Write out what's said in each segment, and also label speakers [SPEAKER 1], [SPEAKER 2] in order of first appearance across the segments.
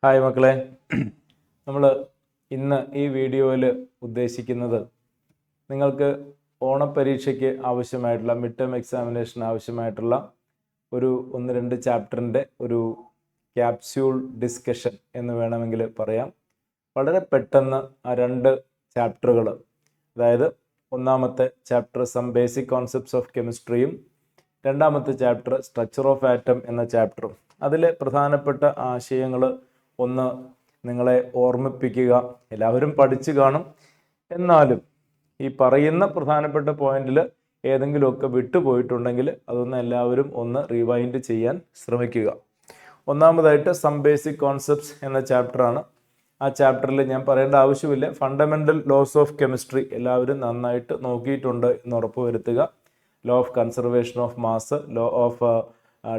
[SPEAKER 1] Hi മക്കളെ, നമ്മൾ ഇന്ന് ഈ വീഡിയോയിൽ ഉദ്ദേശിക്കുന്നത് നിങ്ങൾക്ക് ഓണപ്പരീക്ഷയ്ക്ക് ആവശ്യമായിട്ടുള്ള മിഡ് ടേം എക്സാമിനേഷൻ ആവശ്യമായിട്ടുള്ള ഒരു 1-2 ചാപ്റ്ററിൻ്റെ ഒരു ക്യാപ്സ്യൂൾ ഡിസ്കഷൻ എന്ന് വേണമെങ്കിൽ പറയാം. വളരെ പെട്ടെന്ന് ആ 2 ചാപ്റ്ററുകൾ, അതായത് ഒന്നാമത്തെ chapter some basic concepts of കെമിസ്ട്രിയും രണ്ടാമത്തെ ചാപ്റ്റർ സ്ട്രക്ചർ ഓഫ് ആറ്റം എന്ന ചാപ്റ്ററും, അതിലെ പ്രധാനപ്പെട്ട ആശയങ്ങൾ ഒന്ന് നിങ്ങളെ ഓർമ്മിപ്പിക്കുക. എല്ലാവരും പഠിച്ചു കാണും, എന്നാലും ഈ പറയുന്ന പ്രധാനപ്പെട്ട പോയിന്റിൽ ഏതെങ്കിലുമൊക്കെ വിട്ടുപോയിട്ടുണ്ടെങ്കിൽ അതൊന്ന് എല്ലാവരും ഒന്ന് റിവൈൻഡ് ചെയ്യാൻ ശ്രമിക്കുക. ഒന്നാമതായിട്ട് സം ബേസിക് കോൺസെപ്റ്റ്സ് എന്ന ചാപ്റ്ററാണ്. ആ ചാപ്റ്ററിൽ ഞാൻ പറയേണ്ട ആവശ്യമില്ല, ഫണ്ടമെൻ്റൽ ലോസ് ഓഫ് കെമിസ്ട്രി എല്ലാവരും നന്നായിട്ട് നോക്കിയിട്ടുണ്ട് എന്ന് ഉറപ്പുവരുത്തുക. Law of conservation of mass, law of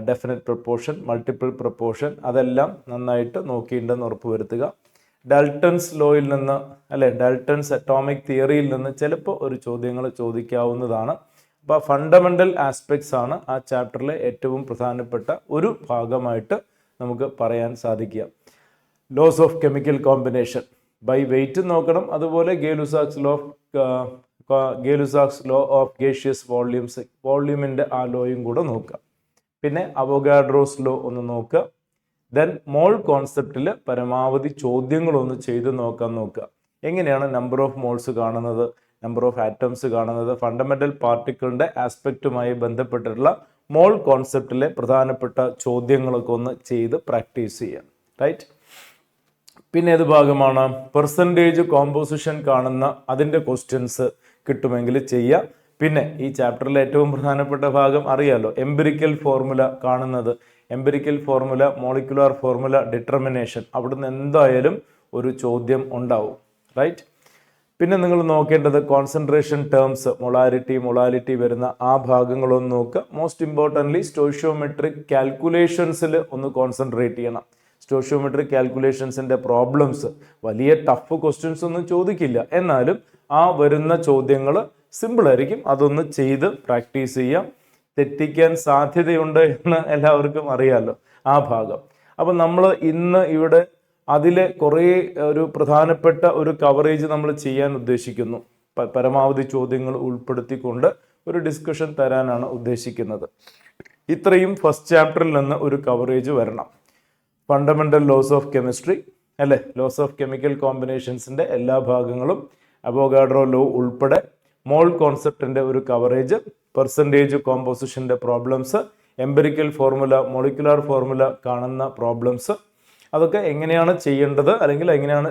[SPEAKER 1] definite proportion, multiple proportion, അതെല്ലാം നന്നായിട്ട് നോക്കിയിട്ടുണ്ടെന്ന് ഉറപ്പുവരുത്തുക. ഡാൽട്ടൺസ് ലോയിൽ നിന്ന് ഡാൽട്ടൺസ് അറ്റോമിക് തിയറിയിൽ നിന്ന് ചിലപ്പോൾ ഒരു ചോദ്യങ്ങൾ ചോദിക്കാവുന്നതാണ്. അപ്പോൾ ഫണ്ടമെൻ്റൽ ആസ്പെക്ട്സ് ആണ് ആ ചാപ്റ്ററിലെ ഏറ്റവും പ്രധാനപ്പെട്ട ഒരു ഭാഗമായിട്ട് നമുക്ക് പറയാൻ സാധിക്കുക. Laws of chemical combination by weight നോക്കണം. അതുപോലെ Gay Lussac's law of gaseous volumes, വോള്യൂമിൻ്റെ ആ ലോയും കൂടെ നോക്കുക. പിന്നെ അവോഗാഡ്രോസ് ലോ ഒന്ന് നോക്കുക. ദെൻ മോൾ കോൺസെപ്റ്റിൽ പരമാവധി ചോദ്യങ്ങളൊന്ന് ചെയ്ത് നോക്കുക. എങ്ങനെയാണ് നമ്പർ ഓഫ് മോൾസ് കാണുന്നത്, നമ്പർ ഓഫ് ആറ്റംസ് കാണുന്നത്, ഫണ്ടമെൻ്റൽ പാർട്ടിക്കിളിൻ്റെ ആസ്പെക്റ്റുമായി ബന്ധപ്പെട്ടിട്ടുള്ള മോൾ കോൺസെപ്റ്റിലെ പ്രധാനപ്പെട്ട ചോദ്യങ്ങളൊക്കെ ഒന്ന് ചെയ്ത് പ്രാക്ടീസ് ചെയ്യാം. റൈറ്റ്. പിന്നെ ഏത് ഭാഗമാണ് പെർസെൻറ്റേജ് കോമ്പോസിഷൻ കാണുന്ന അതിൻ്റെ ക്വസ്റ്റ്യൻസ് കിട്ടുമെങ്കിൽ ചെയ്യുക. പിന്നെ ഈ ചാപ്റ്ററിലെ ഏറ്റവും പ്രധാനപ്പെട്ട ഭാഗം അറിയാലോ, എംപിരിക്കൽ ഫോർമുല കാണുന്നത്, empirical formula, molecular formula, determination, അവിടുന്ന് എന്തായാലും ഒരു ചോദ്യം റൈറ്റ്. പിന്നെ നിങ്ങൾ നോക്കേണ്ടത് കോൺസെൻട്രേഷൻ ടേംസ്, മൊളാലിറ്റി വരുന്ന ആ ഭാഗങ്ങളൊന്ന് നോക്കുക. മോസ്റ്റ് ഇമ്പോർട്ടൻ്റ്ലി സ്റ്റോഷ്യോമെട്രിക് കാൽക്കുലേഷൻസിൽ ഒന്ന് കോൺസെൻട്രേറ്റ് ചെയ്യണം. സ്റ്റോഷ്യോമെട്രിക് കാൽക്കുലേഷൻസിൻ്റെ പ്രോബ്ലംസ് വലിയ ടഫ് ക്വസ്റ്റ്യൻസ് ഒന്നും ചോദിക്കില്ല, എന്നാലും ആ വരുന്ന ചോദ്യങ്ങൾ സിമ്പിളായിരിക്കും. അതൊന്ന് ചെയ്ത് പ്രാക്ടീസ് ചെയ്യാം. തെറ്റിക്കാൻ സാധ്യതയുണ്ട് എന്ന് എല്ലാവർക്കും അറിയാമല്ലോ ആ ഭാഗം. അപ്പം നമ്മൾ ഇന്ന് ഇവിടെ അതിലെ കുറേ ഒരു പ്രധാനപ്പെട്ട ഒരു കവറേജ് നമ്മൾ ചെയ്യാൻ ഉദ്ദേശിക്കുന്നു. പരമാവധി ചോദ്യങ്ങൾ ഉൾപ്പെടുത്തിക്കൊണ്ട് ഒരു ഡിസ്കഷൻ തരാനാണ് ഉദ്ദേശിക്കുന്നത്. ഇത്രയും ഫസ്റ്റ് ചാപ്റ്ററിൽ നിന്ന് ഒരു കവറേജ് വരണം. Fundamental laws of chemistry, laws of chemical കോമ്പിനേഷൻസിൻ്റെ എല്ലാ ഭാഗങ്ങളും, അവോഗാഡ്രോ ലോ ഉൾപ്പെടെ, മോൾ കോൺസെപ്റ്റിൻ്റെ ഒരു കവറേജ്, പെർസെൻറ്റേജ് കോമ്പോസിഷൻ്റെ problems, empirical formula, molecular formula കാണുന്ന പ്രോബ്ലംസ്, അതൊക്കെ എങ്ങനെയാണ് ചെയ്യേണ്ടത്, അല്ലെങ്കിൽ എങ്ങനെയാണ്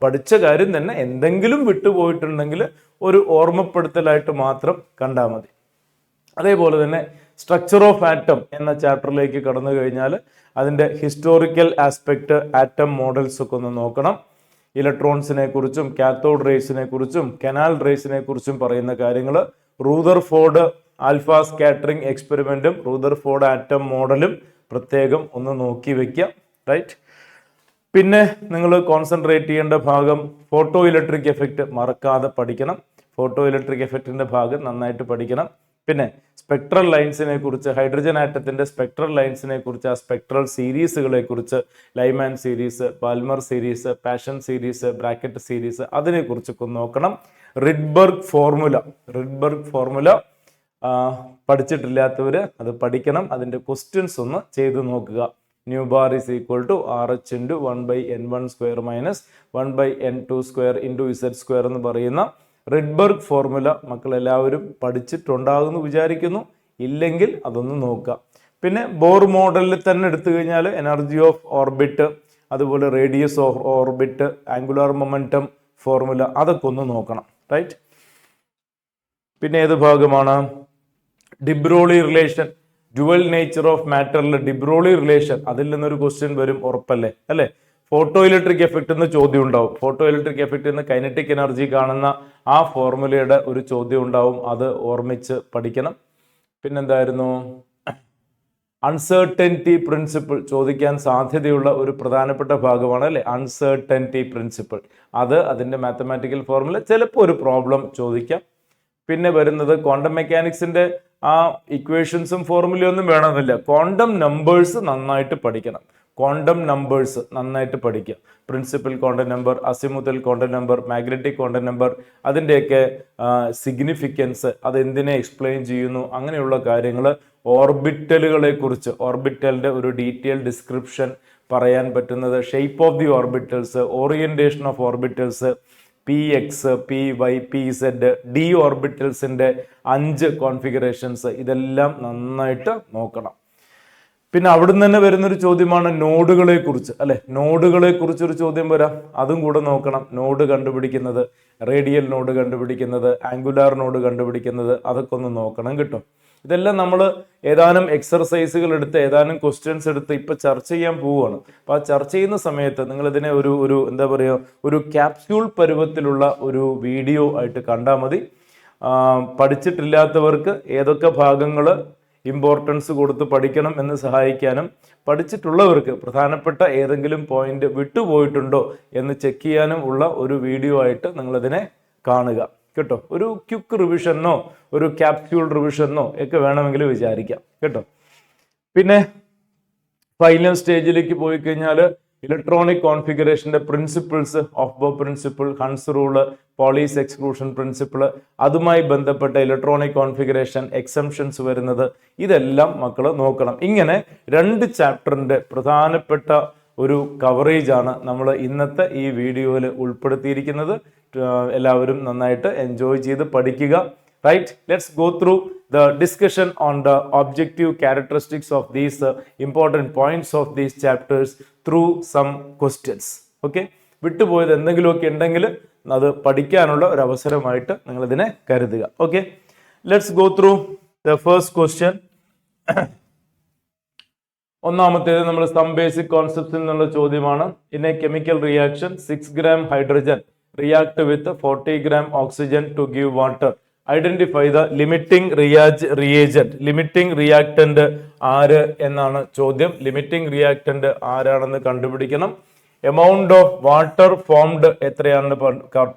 [SPEAKER 1] പഠിച്ച കാര്യം തന്നെ എന്തെങ്കിലും വിട്ടുപോയിട്ടുണ്ടെങ്കിൽ ഒരു ഓർമ്മപ്പെടുത്തലായിട്ട് മാത്രം കണ്ടാൽ മതി. അതേപോലെ തന്നെ സ്ട്രക്ചർ ഓഫ് ആറ്റം എന്ന ചാപ്റ്ററിലേക്ക് കടന്നു കഴിഞ്ഞാൽ അതിൻ്റെ ഹിസ്റ്റോറിക്കൽ ആസ്പെക്റ്റ്, ആറ്റം മോഡൽസ് ഒക്കെ ഒന്ന് നോക്കണം. ഇലക്ട്രോൺസിനെ കുറിച്ചും കാത്തോഡ് റേസിനെ കുറിച്ചും കനാൽ റേസിനെ കുറിച്ചും പറയുന്ന കാര്യങ്ങൾ, റൂദർഫോർഡ് ആൽഫ സ്കാറ്ററിംഗ് എക്സ്പെരിമെൻറ്റും റൂദർഫോർഡ് ആറ്റം മോഡലും പ്രത്യേകം ഒന്ന് നോക്കി വയ്ക്കുക. റൈറ്റ്. പിന്നെ നിങ്ങൾ കോൺസെൻട്രേറ്റ് ചെയ്യേണ്ട ഭാഗം ഫോട്ടോ ഇലക്ട്രിക് എഫക്റ്റ് മറക്കാതെ പഠിക്കണം. ഫോട്ടോ ഇലക്ട്രിക് എഫക്റ്റിൻ്റെ ഭാഗം നന്നായിട്ട് പഠിക്കണം. പിന്നെ സ്പെക്ട്രൽ ലൈൻസിനെ കുറിച്ച്, ഹൈഡ്രജൻ ആറ്റത്തിൻ്റെ സ്പെക്ട്രൽ ലൈൻസിനെ കുറിച്ച്, ആ സ്പെക്ട്രൽ സീരീസുകളെ കുറിച്ച്, Lyman series, Palmer series, passion series, bracket series, അതിനെക്കുറിച്ചൊക്കെ നോക്കണം. റിഡ്ബർഗ് ഫോർമുല പഠിച്ചിട്ടില്ലാത്തവർ അത് പഠിക്കണം. അതിൻ്റെ ക്വസ്റ്റ്യൻസ് ഒന്ന് ചെയ്ത് നോക്കുക. Nu bar is equal to RH into 1/n1² minus 1/n2² into Z² എന്ന് പറയുന്ന റിഡ്ബർഗ് ഫോർമുല മക്കളെല്ലാവരും പഠിച്ചിട്ടുണ്ടാകുമെന്ന് വിചാരിക്കുന്നു. ഇല്ലെങ്കിൽ അതൊന്ന് നോക്കുക. പിന്നെ ബോർ മോഡലിൽ തന്നെ എടുത്തു കഴിഞ്ഞാൽ എനർജി ഓഫ് ഓർബിറ്റ്, അതുപോലെ radius of orbit, angular momentum formula, അതൊക്കെ ഒന്ന് നോക്കണം. റൈറ്റ്. പിന്നെ ഏത് ഭാഗമാണ് de Broglie relation, dual nature of മാറ്ററിൽ ഡിബ്രോളി റിലേഷൻ, അതിൽ നിന്നൊരു ക്വസ്റ്റ്യൻ വരും ഉറപ്പല്ലേ. ഫോട്ടോ ഇലക്ട്രിക് എഫക്റ്റ് എന്ന് ചോദ്യം ഉണ്ടാവും. ഫോട്ടോ ഇലക്ട്രിക് എഫക്റ്റ് എന്ന് കൈനറ്റിക് എനർജി കാണുന്ന ആ ഫോർമുലയുടെ ഒരു ചോദ്യം ഉണ്ടാവും. അത് ഓർമ്മിച്ച് പഠിക്കണം. പിന്നെന്തായിരുന്നു, അൺസർട്ടനിറ്റി പ്രിൻസിപ്പിൾ ചോദിക്കാൻ സാധ്യതയുള്ള ഒരു പ്രധാനപ്പെട്ട ഭാഗമാണ് അൺസർട്ടനിറ്റി പ്രിൻസിപ്പിൾ. അതിൻ്റെ മാത്തമാറ്റിക്കൽ ഫോർമുല ചിലപ്പോൾ ഒരു പ്രോബ്ലം ചോദിക്കാം. പിന്നെ വരുന്നത് ക്വാണ്ടം മെക്കാനിക്സിൻ്റെ ആ ഇക്വേഷൻസും ഫോർമുലയൊന്നും വേണമെന്നില്ല, ക്വാണ്ടം നമ്പേഴ്സ് നന്നായിട്ട് പഠിക്കണം. ക്വാണ്ടം നമ്പേഴ്സ് നന്നായിട്ട് പഠിക്കുക. Principal quantum number, azimuthal quantum number, magnetic quantum number, അതിൻ്റെയൊക്കെ സിഗ്നിഫിക്കൻസ്, അതെന്തിനെ എക്സ്പ്ലെയിൻ ചെയ്യുന്നു, അങ്ങനെയുള്ള കാര്യങ്ങൾ, ഓർബിറ്റലുകളെ കുറിച്ച്, ഓർബിറ്റലിൻ്റെ ഒരു ഡീറ്റെയിൽ ഡിസ്ക്രിപ്ഷൻ പറയാൻ പറ്റുന്നത്, shape of the orbitals, orientation of orbitals, P X, P Y, P Z, D ഓർബിറ്റൽസിൻ്റെ 5 കോൺഫിഗറേഷൻസ്, ഇതെല്ലാം നന്നായിട്ട് നോക്കണം. പിന്നെ അവിടുന്ന് തന്നെ വരുന്നൊരു ചോദ്യമാണ് നോഡുകളെ കുറിച്ച്, അല്ലെ? നോഡുകളെ കുറിച്ചൊരു ചോദ്യം വരാം, അതും കൂടെ നോക്കണം. നോഡ് കണ്ടുപിടിക്കുന്നത്, റേഡിയൽ നോഡ് കണ്ടുപിടിക്കുന്നത്, ആംഗുലാർ നോഡ് കണ്ടുപിടിക്കുന്നത്, അതൊക്കെ ഒന്ന് നോക്കണം കേട്ടോ. ഇതെല്ലാം നമ്മൾ ഏതാനും എക്സർസൈസുകൾ എടുത്ത്, ഏതാനും ക്വസ്റ്റ്യൻസ് എടുത്ത് ഇപ്പൊ ചർച്ച ചെയ്യാൻ പോവുകയാണ്. അപ്പൊ ആ ചർച്ച ചെയ്യുന്ന സമയത്ത് നിങ്ങൾ ഇതിനെ ഒരു എന്താ പറയുക, ഒരു ക്യാപ്സ്യൂൾ പരുവത്തിലുള്ള ഒരു വീഡിയോ ആയിട്ട് കണ്ടാൽ മതി. പഠിച്ചിട്ടില്ലാത്തവർക്ക് ഏതൊക്കെ ഭാഗങ്ങൾ ഇമ്പോർട്ടൻസ് കൊടുത്ത് പഠിക്കണം എന്ന് സഹായിക്കാനും, പഠിച്ചിട്ടുള്ളവർക്ക് പ്രധാനപ്പെട്ട ഏതെങ്കിലും പോയിന്റ് വിട്ടുപോയിട്ടുണ്ടോ എന്ന് ചെക്ക് ചെയ്യാനും ഉള്ള ഒരു വീഡിയോ ആയിട്ട് നിങ്ങളിതിനെ കാണുക കേട്ടോ. ഒരു ക്വിക്ക് റിവിഷനോ ഒരു ക്യാപ്സ്യൂൾ റിവിഷനോ ഒക്കെ വേണമെങ്കിൽ വിചാരിക്കാം കേട്ടോ. പിന്നെ ഫൈനൽ സ്റ്റേജിലേക്ക് പോയി കഴിഞ്ഞാൽ ഇലക്ട്രോണിക് കോൺഫിഗറേഷന്റെ പ്രിൻസിപ്പിൾസ്, ഓഫ് ബോ principle, Hund's rule, Pauli's exclusion principle, അതുമായി ബന്ധപ്പെട്ട ഇലക്ട്രോണിക് കോൺഫിഗറേഷൻ, എക്സംഷൻസ് വരുന്നത്, ഇതെല്ലാം മക്കൾ നോക്കണം. ഇങ്ങനെ 2 ചാപ്റ്ററിന്റെ പ്രധാനപ്പെട്ട ഒരു കവറേജ് ആണ് നമ്മൾ ഇന്നത്തെ ഈ വീഡിയോയിൽ ഉൾപ്പെടുത്തിയിരിക്കുന്നത്. എല്ലാവരും നന്നായിട്ട് എൻജോയ് ചെയ്ത് പഠിക്കുക. Right, let's go through the discussion on the objective characteristics of these important points of these chapters through some questions. Okay, വിട്ടുപോയത് എന്തെങ്കിലുമൊക്കെ ഉണ്ടെങ്കിൽ അത് പഠിക്കാനുള്ള ഒരു അവസരമായിട്ട് നിങ്ങൾ ഇതിനെ കരുതുക. Okay, let's go through the first question. ഒന്നാമത്തേത് നമ്മൾ സം ബേസിക് കോൺസെപ്റ്റ്സിൽ നിന്നുള്ള ചോദ്യമാണ്. In a chemical reaction 6 gram hydrogen react with 40 gram oxygen to give water. Identify the limiting reagent. Limiting reactant ആര് എന്നാണ് ചോദ്യം. ലിമിറ്റിംഗ് റിയാക്ടന്റ് ആരാണെന്ന് കണ്ടുപിടിക്കണം. എമൗണ്ട് ഓഫ് വാട്ടർ ഫോംഡ് എത്രയാണെന്ന്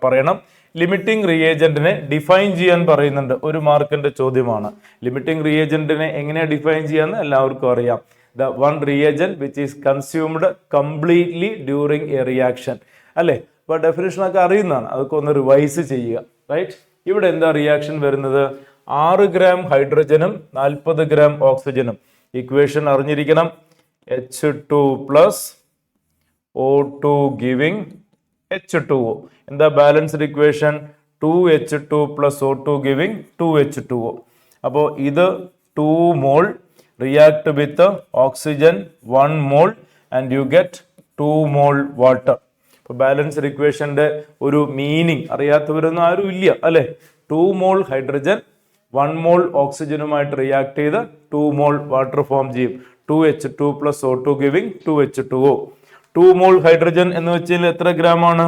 [SPEAKER 1] പറയണം. ലിമിറ്റിംഗ് റിയേജന്റിനെ ഡിഫൈൻ ചെയ്യാൻ പറയുന്നുണ്ട്. 1 മാർക്കിന്റെ ചോദ്യമാണ്. ലിമിറ്റിംഗ് റിയേജന്റിനെ എങ്ങനെ ഡിഫൈൻ ചെയ്യാന്ന് എല്ലാവർക്കും അറിയാം. The one reagent which is consumed completely during a reaction. അല്ലേ? അപ്പോൾ ഡെഫിനിഷൻ ഒക്കെ അറിയുന്നതാണ്, അതൊക്കെ ഒന്ന് റിവൈസ് ചെയ്യുക. റൈറ്റ്, ഇവിടെ എന്താ റിയാക്ഷൻ വരുന്നത്? 6 gram ഹൈഡ്രജനും 40 gram ഓക്സിജനും. ഇക്വേഷൻ അറിഞ്ഞിരിക്കണം. H2 plus O2 giving H2O. എന്താ balanced equation? 2H2 plus O2 giving 2H2O. അപ്പോൾ ഇത് 2 mole react with oxygen 1 mole and you get 2 mole water. ഇപ്പോൾ ബാലൻസ്ഡ് ഇക്വേഷന്റെ ഒരു മീനിങ് അറിയാത്തവരൊന്നും ആരും ഇല്ല അല്ലെ? 2 മോൾ ഹൈഡ്രജൻ 1 മോൾ ഓക്സിജനുമായിട്ട് റിയാക്ട് ചെയ്ത് 2 മോൾ വാട്ടർ ഫോം ചെയ്യും. 2H2 plus O2 giving 2H2O. 2 മോൾ ഹൈഡ്രജൻ എന്ന് വെച്ചാൽ എത്ര ഗ്രാം ആണ്?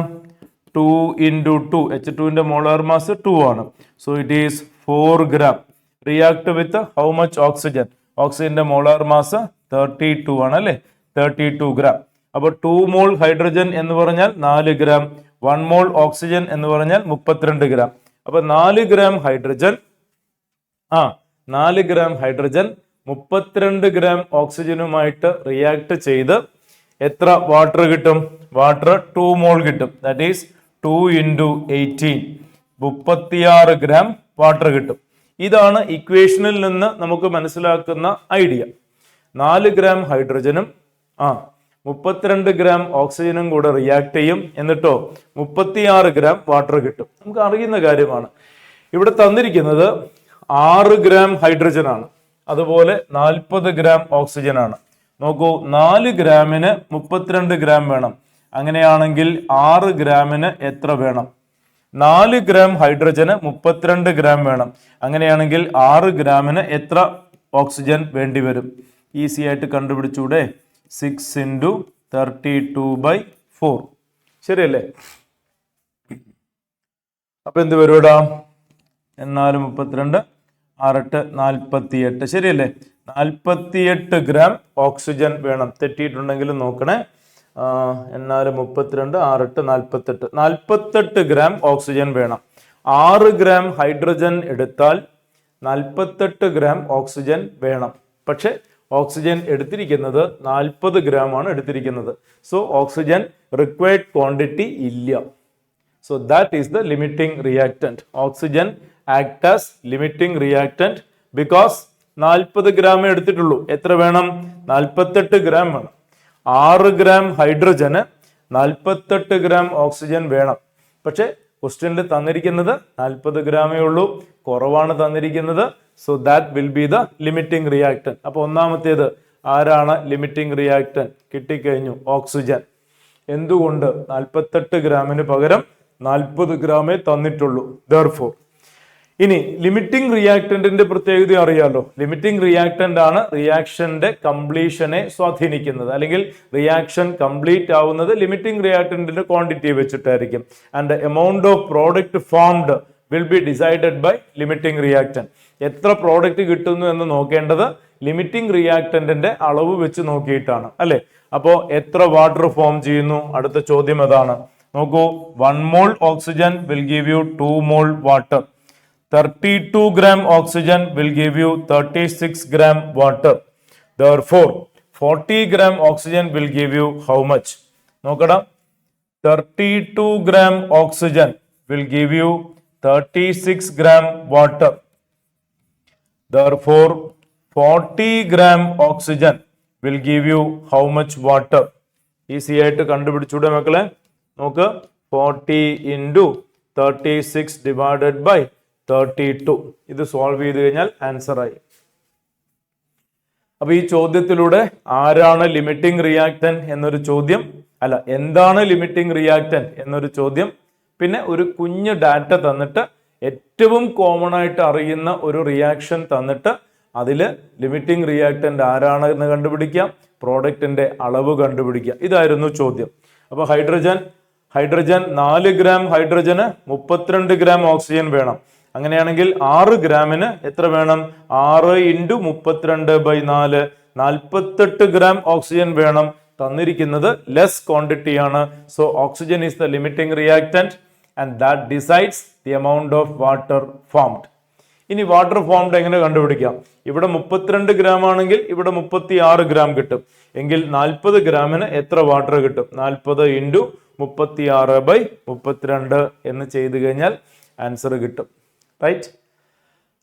[SPEAKER 1] 2 into 2. H2ന്റെ മോളാർ മാസ് 2 ആണ്. So it is 4 gram. React with how much oxygen? ഓക്സിജന്റെ മോളാർ മാസ് 32 ആണ് അല്ലെ? 32 gram. അപ്പോൾ 2 മോൾ ഹൈഡ്രജൻ എന്ന് പറഞ്ഞാൽ 4 gram, 1 മോൾ ഓക്സിജൻ എന്ന് പറഞ്ഞാൽ 32 gram. അപ്പൊ 4 gram hydrogen 4 gram hydrogen 32 gram ഓക്സിജനുമായിട്ട് റിയാക്ട് ചെയ്ത് എത്ര വാട്ടർ കിട്ടും? വാട്ടർ 2 മോൾ കിട്ടും. That is 2 into 18, 36 gram water കിട്ടും. ഇതാണ് ഇക്വേഷനിൽ നിന്ന് നമുക്ക് മനസ്സിലാക്കുന്ന ഐഡിയ. 4 gram ഹൈഡ്രജനും 32 gram ഓക്സിജനും കൂടെ റിയാക്ട് ചെയ്യും. എന്നിട്ടോ 36 gram വാട്ടർ കിട്ടും. നമുക്ക് അറിയുന്ന കാര്യമാണ്. ഇവിടെ തന്നിരിക്കുന്നത് 6 gram ഹൈഡ്രജൻ ആണ്, അതുപോലെ 40 gram ഓക്സിജൻ ആണ്. നോക്കൂ, 4 ഗ്രാമിന് 32 gram വേണം. അങ്ങനെയാണെങ്കിൽ 6 ഗ്രാമിന് എത്ര വേണം? 4 gram ഹൈഡ്രജന് 32 gram വേണം. അങ്ങനെയാണെങ്കിൽ 6 ഗ്രാമിന് എത്ര ഓക്സിജൻ വേണ്ടി വരും? ഈസി ആയിട്ട് കണ്ടുപിടിച്ചൂടെ? 6 into 32/4. ശരിയല്ലേ? അപ്പൊ എന്ത് വരും ഇടാ? 4 32 6 48. ശരിയല്ലേ? 48 gram ഓക്സിജൻ വേണം. തെറ്റിയിട്ടുണ്ടെങ്കിൽ നോക്കണേ. 4 32 6 48 gram ഓക്സിജൻ വേണം. 6 gram ഹൈഡ്രജൻ എടുത്താൽ 48 gram ഓക്സിജൻ വേണം. പക്ഷെ ഓക്സിജൻ എടുത്തിരിക്കുന്നത് 40 gram ആണ് എടുത്തിരിക്കുന്നത്. സോ ഓക്സിജൻ റിക്വയർഡ് ക്വാണ്ടിറ്റി ഇല്ല. So that is the limiting reactant. Oxygen act as limiting reactant because 40 gram എടുത്തിട്ടുള്ളൂ. എത്ര വേണം? 48 gram വേണം. 6 gram ഹൈഡ്രജന് 48 gram ഓക്സിജൻ വേണം. പക്ഷെ ക്വസ്റ്റ്യനിൽ തന്നിരിക്കുന്നത് 40 ഗ്രാമേ ഉള്ളൂ, കുറവാണ് തന്നിരിക്കുന്നത്. So that will be the limiting reactant. അപ്പൊ ഒന്നാമത്തേത് ആരാണ് ലിമിറ്റിംഗ് റിയാക്ടന്റ്? കിട്ടിക്കഴിഞ്ഞു, ഓക്സിജൻ. എന്തുകൊണ്ട്? 48 ഗ്രാമിന് പകരം 40 ഗ്രാമേ തന്നിട്ടുള്ളൂ. Therefore, ഇനി ലിമിറ്റിംഗ് റിയാക്ടന്റിന്റെ പ്രത്യേകത അറിയാലോ. ലിമിറ്റിംഗ് റിയാക്ടന്റ് ആണ് റിയാക്ഷന്റെ കംപ്ലീഷനെ സ്വാധീനിക്കുന്നത്, അല്ലെങ്കിൽ റിയാക്ഷൻ കംപ്ലീറ്റ് ആവുന്നത് ലിമിറ്റിംഗ് റിയാക്ടന്റിന്റെ ക്വാണ്ടിറ്റി വെച്ചിട്ടായിരിക്കും. And amount of product formed will be decided by limiting reactant. എത്ര പ്രോഡക്റ്റ് കിട്ടുന്നു എന്ന് നോക്കേണ്ടത് ലിമിറ്റിംഗ് റിയാക്ടന്റിന്റെ അളവ് വെച്ച് നോക്കിയിട്ടാണ്, അല്ലെ? അപ്പോ എത്ര വാട്ടർ ഫോം ചെയ്യുന്നു? അടുത്ത ചോദ്യം അതാണ്. നോക്കൂ, 1 mole oxygen will give you 2 mole water. 32 gram oxygen will give you 36 gram water. Therefore, 40 gram oxygen will give you how much? നോക്കടാ, 32 gram oxygen will give you 36 gram water. Therefore, 40 gram oxygen will give you how much water? Easy ആയിട്ട് കണ്ടുപിടിച്ചൂടെ മക്കളെ? നോക്ക്, 40 into 36 divided by 32. ഇത് solve ചെയ്ത് കഴിഞ്ഞാൽ answer ആയി. അപ്പൊ ഈ ചോദ്യത്തിലൂടെ ആരാണ് ലിമിറ്റിംഗ് റിയാക്ടന്റ് എന്നൊരു ചോദ്യം, അല്ല എന്താണ് ലിമിറ്റിംഗ് റിയാക്ടന്റ് എന്നൊരു ചോദ്യം, പിന്നെ ഒരു കുഞ്ഞ് ഡാറ്റ തന്നിട്ട് ഏറ്റവും കോമൺ ആയിട്ട് അറിയുന്ന ഒരു റിയാക്ഷൻ തന്നിട്ട് അതില് ലിമിറ്റിംഗ് റിയാക്ടന്റ് ആരാണ് എന്ന് കണ്ടുപിടിക്കാം, പ്രോഡക്റ്റിന്റെ അളവ് കണ്ടുപിടിക്കാം. ഇതായിരുന്നു ചോദ്യം. അപ്പൊ ഹൈഡ്രജൻ 4 gram ഹൈഡ്രജന് 32 gram ഓക്സിജൻ വേണം. അങ്ങനെയാണെങ്കിൽ 6 ഗ്രാമിന് എത്ര വേണം? 6 into 32/4 48 gram ഓക്സിജൻ വേണം. തന്നിരിക്കുന്നത് ലെസ് ക്വാണ്ടിറ്റി ആണ്. So oxygen is the limiting reactant and that decides the amount of water formed. ഇനി വാട്ടർ ഫോംഡ് എങ്ങനെ കണ്ടുപിടിക്കാം? ഇവിടെ 32 gram ആണെങ്കിൽ ഇവിടെ 36 gram കിട്ടും. എങ്കിൽ 40 ഗ്രാമിന് എത്ര വാട്ടർ കിട്ടും? 40 into 36/32 എന്ന് ചെയ്തു കഴിഞ്ഞാൽ ആൻസർ കിട്ടും. റൈറ്റ്?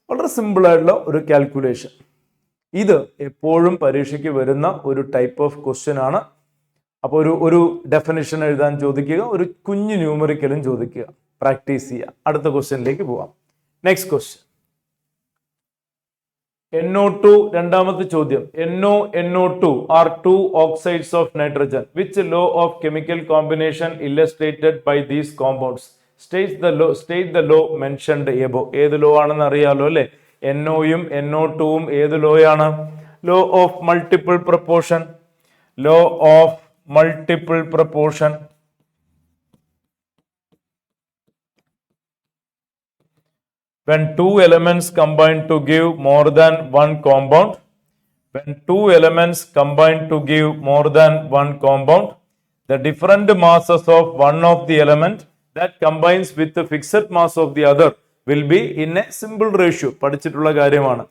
[SPEAKER 1] വളരെ സിമ്പിൾ ആയിട്ടുള്ള ഒരു കാൽക്കുലേഷൻ. ഇത് എപ്പോഴും പരീക്ഷയ്ക്ക് വരുന്ന ഒരു ടൈപ്പ് ഓഫ് ക്വസ്റ്റ്യൻ ആണ്. അപ്പോൾ ഒരു ഡെഫിനിഷൻ എഴുതാൻ ചോദിക്കുക, ഒരു കുഞ്ഞു ന്യൂമറിക്കലും ചോദിക്കുക, പ്രാക്ടീസ് ചെയ്യുക. അടുത്ത ക്വസ്റ്റ്യനിലേക്ക് പോവാം. Next question, NO2. രണ്ടാമത്തെ ചോദ്യം, NO2 are 2 oxides of nitrogen. Which law of chemical combination illustrated by these compounds? State the law mentioned above. ഏത് ലോ ആണെന്ന് അറിയാലോ അല്ലെ? NOയും NO2ഉം ഏത് ലോയാണ്? Law of multiple proportion. Law of multiple proportion. When two elements combine to give more than one compound, the different masses of one of the element that combines with the fixed mass of the other will be in a simple ratio. പഠിച്ചിട്ടുള്ള കാര്യമാണ്.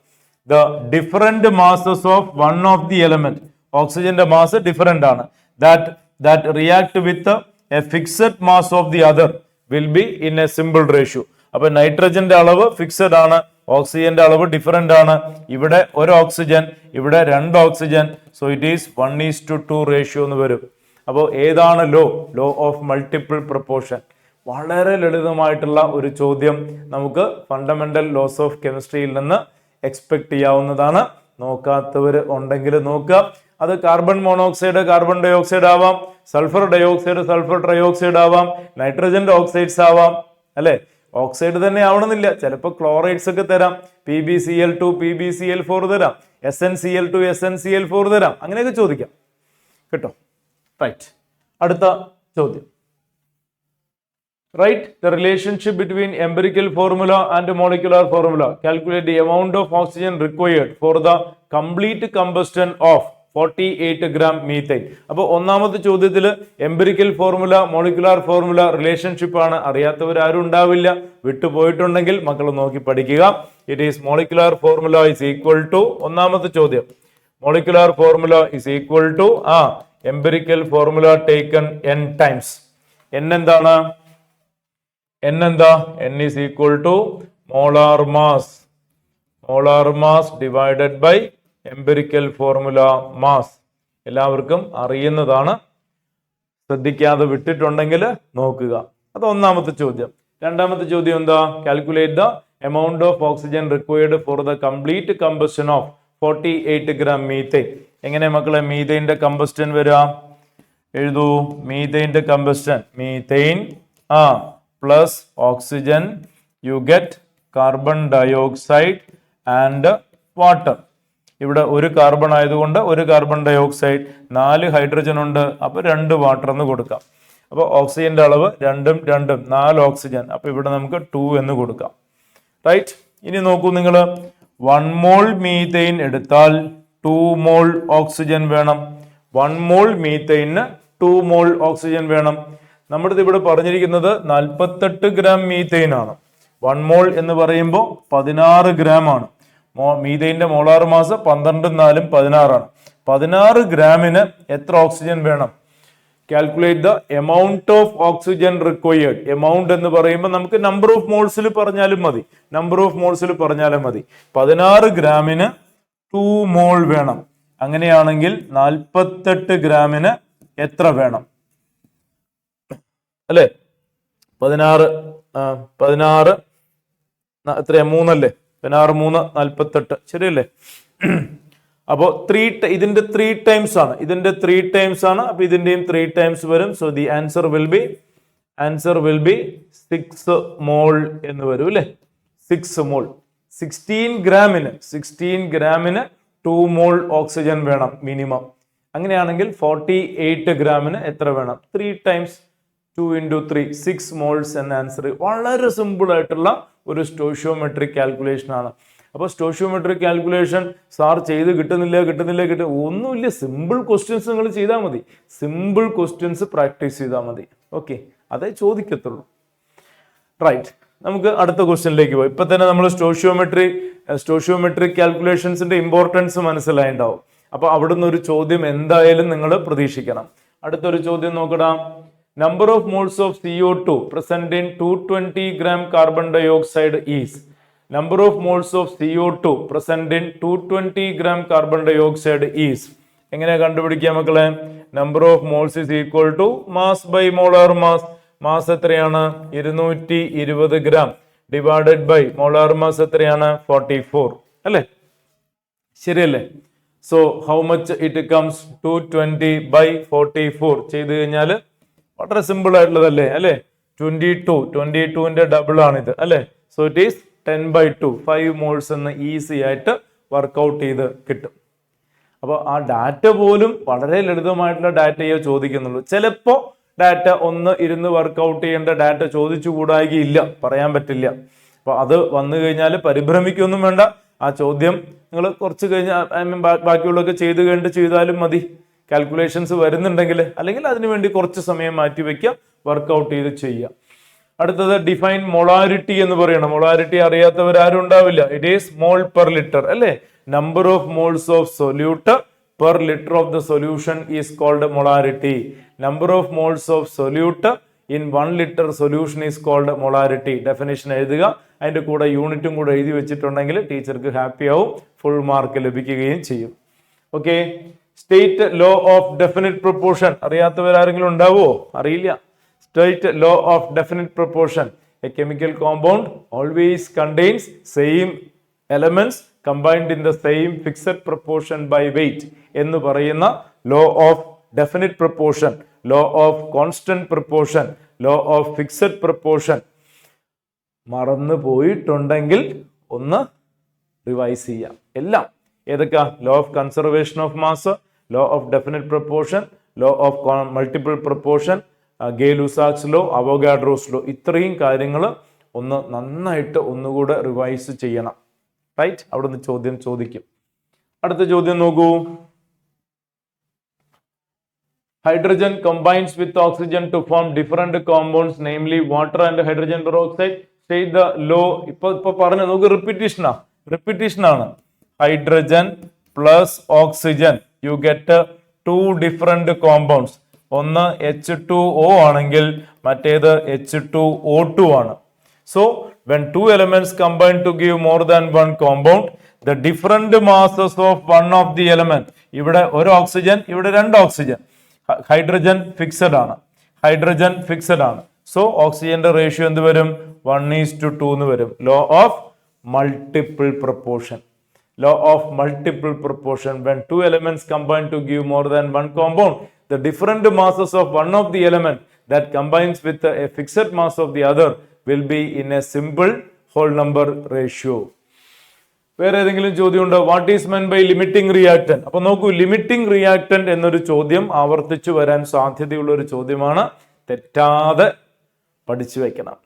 [SPEAKER 1] The different masses of one of the element, ഓക്സിജന്റെ mass different ആണ്, that react with a fixed mass of the other will be in a simple ratio. അപ്പൊ നൈട്രജന്റെ അളവ് fixed ആണ്, ഓക്സിജന്റെ അളവ് different ആണ്. ഇവിടെ ഒരു ഓക്സിജൻ, ഇവിടെ 2 oxygen. So it is 1:2 ratio എന്ന് വരും. അപ്പോൾ ഏതാണ് ലോ ഓഫ് മൾട്ടിപ്പിൾ പ്രൊപ്പോർഷൻ? വളരെ ലളിതമായിട്ടുള്ള ഒരു ചോദ്യം നമുക്ക് ഫണ്ടമെന്റൽ ലോസ് ഓഫ് കെമിസ്ട്രിയിൽ നിന്ന് എക്സ്പെക്ട് ചെയ്യാവുന്നതാണ്. നോക്കാത്തവർ ഉണ്ടെങ്കിൽ നോക്കുക. അത് carbon monoxide, carbon dioxide ആവാം, സൾഫർ ഡയോക്സൈഡ്, സൾഫർ ട്രയോക്സൈഡ് ആവാം, നൈട്രജന്റെ ഓക്സൈഡ്സ് ആവാം, അല്ലെ? ഓക്സൈഡ് തന്നെ ആവണമെന്നില്ല, ചിലപ്പോൾ ക്ലോറൈഡ്സ് ഒക്കെ തരാം, PbCl2 PbCl4 തരാം, SnCl2 SnCl4 തരാം, അങ്ങനെയൊക്കെ ചോദിക്കാം കേട്ടോ. റൈറ്റ്, അടുത്ത ചോദ്യം. Write the relationship between empirical formula and molecular formula. Calculate the amount of oxygen required for the complete combustion of 48 gram methane. അപ്പോൾ ഒന്നാമത്തെ ചോദ്യത്തിൽ empirical formula, molecular formula relationship ആണ്. അറിയാത്തവരാരും ഉണ്ടാവില്ല, വിട്ടുപോയിട്ടുണ്ടെങ്കിൽ മക്കൾ നോക്കി പഠിക്കുക. It is molecular formula is equal to, ഒന്നാമത്തെ ചോദ്യം, molecular formula is equal to empirical formula taken n times. n എന്താണ്? n എന്താ? n is equal to molar mass. Molar mass divided by empirical formula mass. എല്ലാവർക്കും അറിയുന്നതാണ്. ശ്രദ്ധിക്കാതെ വിട്ടിട്ടുണ്ടെങ്കിൽ നോക്കുക. അത് ഒന്നാമത്തെ ചോദ്യം. രണ്ടാമത്തെ ചോദ്യം എന്താ? Calculate the amount of oxygen required for the complete combustion of 48 gram methane. എങ്ങനെ മക്കളെ മീഥെയിന്റെ കമ്പസ്റ്റൻ വരിക? എഴുതൂ. മീഥെയിന്റെ combustion methane plus oxygen you get carbon dioxide and water. ഇവിടെ ഒരു കാർബൺ ആയതുകൊണ്ട് ഒരു കാർബൺ ഡയോക്സൈഡ്, 4 ഹൈഡ്രജൻ ഉണ്ട്, അപ്പൊ 2 വാട്ടർ എന്ന് കൊടുക്കാം. അപ്പോൾ ഓക്സിജന്റെ അളവ് 2 2 4 ഓക്സിജൻ, അപ്പൊ ഇവിടെ നമുക്ക് 2 എന്ന് കൊടുക്കാം. റൈറ്റ്. ഇനി നോക്കൂ നിങ്ങൾ, 1 മോൾ മീഥെയിൻ എടുത്താൽ 2 മോൾ ഓക്സിജൻ വേണം. 1 മോൾ മീഥെയിന് 2 മോൾ ഓക്സിജൻ വേണം. നമ്മുടെ ഇവിടെ പറഞ്ഞിരിക്കുന്നത് 48 gram മീഥെയിൻ ആണ്. 1 മോൾ എന്ന് പറയുമ്പോൾ 16 gram ആണ്. മീഥെയിന്റെ മോളാർ മാസ് 12 4 16 ആണ്. 16 ഗ്രാമിന് എത്ര ഓക്സിജൻ വേണം? Calculate the amount of oxygen required. Amount എന്ന് പറയുമ്പോൾ നമുക്ക് നമ്പർ ഓഫ് മോൾസിൽ പറഞ്ഞാലും മതി. 16 ഗ്രാമിന് 2 മോൾ വേണം. അങ്ങനെയാണെങ്കിൽ 48 ഗ്രാമിന് എത്ര വേണം? അല്ലെ 16 എത്രയാ? 3 അല്ലേ? 16 3 48 ശരിയല്ലേ? അപ്പോ ഇതിന്റെ 3 ടൈംസ് ആണ്. അപ്പൊ ഇതിന്റെയും 3 ടൈംസ് വരും. So the answer will be 6 മോൾ എന്ന് വരും അല്ലെ? 6 മോൾ. 16 ഗ്രാമിന് 2 മോൾ ഓക്സിജൻ വേണം മിനിമം. അങ്ങനെയാണെങ്കിൽ 48 ഗ്രാമിന് എത്ര വേണം? 3 ടൈംസ് 2 into 3 6 മോൾസ് എന്ന ആൻസർ. വളരെ സിമ്പിൾ ആയിട്ടുള്ള ഒരു സ്റ്റോഷിയോമെട്രിക് കാൽക്കുലേഷൻ ആണ്. അപ്പോൾ സ്റ്റോഷിയോമെട്രിക് കാൽക്കുലേഷൻ സാർ ചെയ്ത് കിട്ടുന്നില്ല ഒന്നുമില്ല. സിമ്പിൾ ക്വസ്റ്റ്യൻസ് നിങ്ങൾ ചെയ്താൽ മതി. സിമ്പിൾ ക്വസ്റ്റ്യൻസ് പ്രാക്ടീസ് ചെയ്താൽ മതി. ഓക്കെ, അതേ ചോദിക്കത്തുള്ളൂ. റൈറ്റ്. നമുക്ക് അടുത്ത ക്വസ്റ്റ്യനിലേക്ക് പോയി. ഇപ്പൊ തന്നെ നമ്മൾ സ്റ്റോഷിയോമെട്രിക് കാൽക്കുലേഷൻസിന്റെ ഇമ്പോർട്ടൻസ് മനസ്സിലായിണ്ടാവും. അപ്പൊ അവിടുന്ന് ഒരു ചോദ്യം എന്തായാലും നിങ്ങൾ പ്രതീക്ഷിക്കണം. അടുത്തൊരു ചോദ്യം നോക്കടാം. Number of moles of CO2 present in 220 gram carbon dioxide is. Number of moles of CO2 present in 220 gram carbon dioxide is. എങ്ങനെ കണ്ടുപിടിക്കാം മക്കളെ? Number of moles is equal to mass by molar mass. Mass എത്രയാണ്? 220 gram divided by molar mass എത്രയാണ്? 44 അല്ലേ? ശരിയല്ലേ? So how much it comes? 220 by 44 ചെയ്ത് കഴിഞ്ഞാൽ വളരെ സിമ്പിൾ ആയിട്ടുള്ളതല്ലേ അല്ലെ? 22ന്റെ ഡബിൾ ആണിത് അല്ലെ? സോ ഇറ്റ് ഈസ് 10/2 5 മോൾസ് എന്ന് ഈസി ആയിട്ട് വർക്ക്ഔട്ട് ചെയ്ത് കിട്ടും. അപ്പോൾ ആ ഡാറ്റ പോലും വളരെ ലളിതമായിട്ടുള്ള ഡാറ്റയെ ചോദിക്കുന്നുള്ളൂ. ചിലപ്പോ ഡാറ്റ ഒന്ന് ഇരുന്ന് വർക്ക്ഔട്ട് ചെയ്യേണ്ട ഡാറ്റ ചോദിച്ചുകൂടായികയില്ല, പറയാൻ പറ്റില്ല. അപ്പൊ അത് വന്നു കഴിഞ്ഞാൽ പരിഭ്രമിക്കൊന്നും വേണ്ട. ആ ചോദ്യം നിങ്ങൾ കുറച്ച് കഴിഞ്ഞാൽ ബാക്കിയുള്ളതൊക്കെ ചെയ്ത് കഴിഞ്ഞിട്ട് ചെയ്താലും മതി. കാൽക്കുലേഷൻസ് വരുന്നുണ്ടെങ്കിൽ, അല്ലെങ്കിൽ അതിനുവേണ്ടി കുറച്ച് സമയം മാറ്റി വെക്കുക, വർക്ക്ഔട്ട് ചെയ്ത് ചെയ്യുക. അടുത്തത് ഡിഫൈൻ മൊളാരിറ്റി എന്ന് പറയണം. മൊളാരിറ്റി അറിയാത്തവരാരും ഉണ്ടാവില്ല. It is mole per litre അല്ലെ? Number of moles of solute per litre of the solution is called molarity. Number of moles of solute in 1 liter solution is called molarity. Definition എഴുതുക, അതിന്റെ കൂടെ യൂണിറ്റും കൂടെ എഴുതി വെച്ചിട്ടുണ്ടെങ്കിൽ ടീച്ചർക്ക് ഹാപ്പി ആവും, ഫുൾ മാർക്ക് ലഭിക്കുകയും ചെയ്യും. Okay. State law of definite proportion അറിയാത്തവരാരെങ്കിലും ഉണ്ടാവോ? അറിയില്ല. State law of definite proportion. A chemical compound always contains same elements combined in the same fixed proportion by weight എന്ന് പറയുന്ന law of definite proportion, law of constant proportion, law of fixed proportion മറന്നു പോയിട്ടുണ്ടെങ്കിൽ ഒന്ന് revise ചെയ്യാം. എല്ലാം ഏതൊക്കെ? Law of conservation of mass, law of definite proportion, law of multiple proportion, Gay Lussac's law, അവോഗാഡ്രോസ് law. ഇത്രയും കാര്യങ്ങൾ ഒന്ന് നന്നായിട്ട് ഒന്നുകൂടെ റിവൈസ് ചെയ്യണം. റൈറ്റ്. അവിടുന്ന് ചോദ്യം ചോദിക്കും. അടുത്ത ചോദ്യം നോക്കൂ. Hydrogen combines with oxygen to form different compounds, namely water and hydrogen peroxide. State the law. ഇപ്പൊ പറഞ്ഞു നോക്ക്. റിപ്പീറ്റേഷൻ ആണ്. Hydrogen plus oxygen you get two different compounds. ഒന്ന് H2O ആണെങ്കിൽ മറ്റേത് H2O2 ആണ്. So when two elements combine to give more than one compound, the different masses of one of the element, ഇവിടെ ഒരു ഓക്സിജൻ, ഇവിടെ രണ്ട് oxygen, hydrogen fixed ആണ്, hydrogen fixed ആണ്. സോ ഓക്സിജന്റെ റേഷ്യോ എന്ത് വരും? 1:2 എന്ന് വരും. Law of multiple proportion. Law of multiple proportion. When two elements combine to give more than one compound, the different masses of one of the element that combines with a fixed mass of the other will be in a simple whole number ratio. വേറെ ഏതെങ്കിലും ചോദ്യം ഉണ്ടോ? What is meant by limiting reactant? അപ്പൊ നോക്കൂ, limiting reactant എന്നൊരു ചോദ്യം ആവർത്തിച്ചു വരാൻ സാധ്യതയുള്ള ഒരു ചോദ്യമാണ്. തെറ്റാതെ പഠിച്ചു വെക്കണം.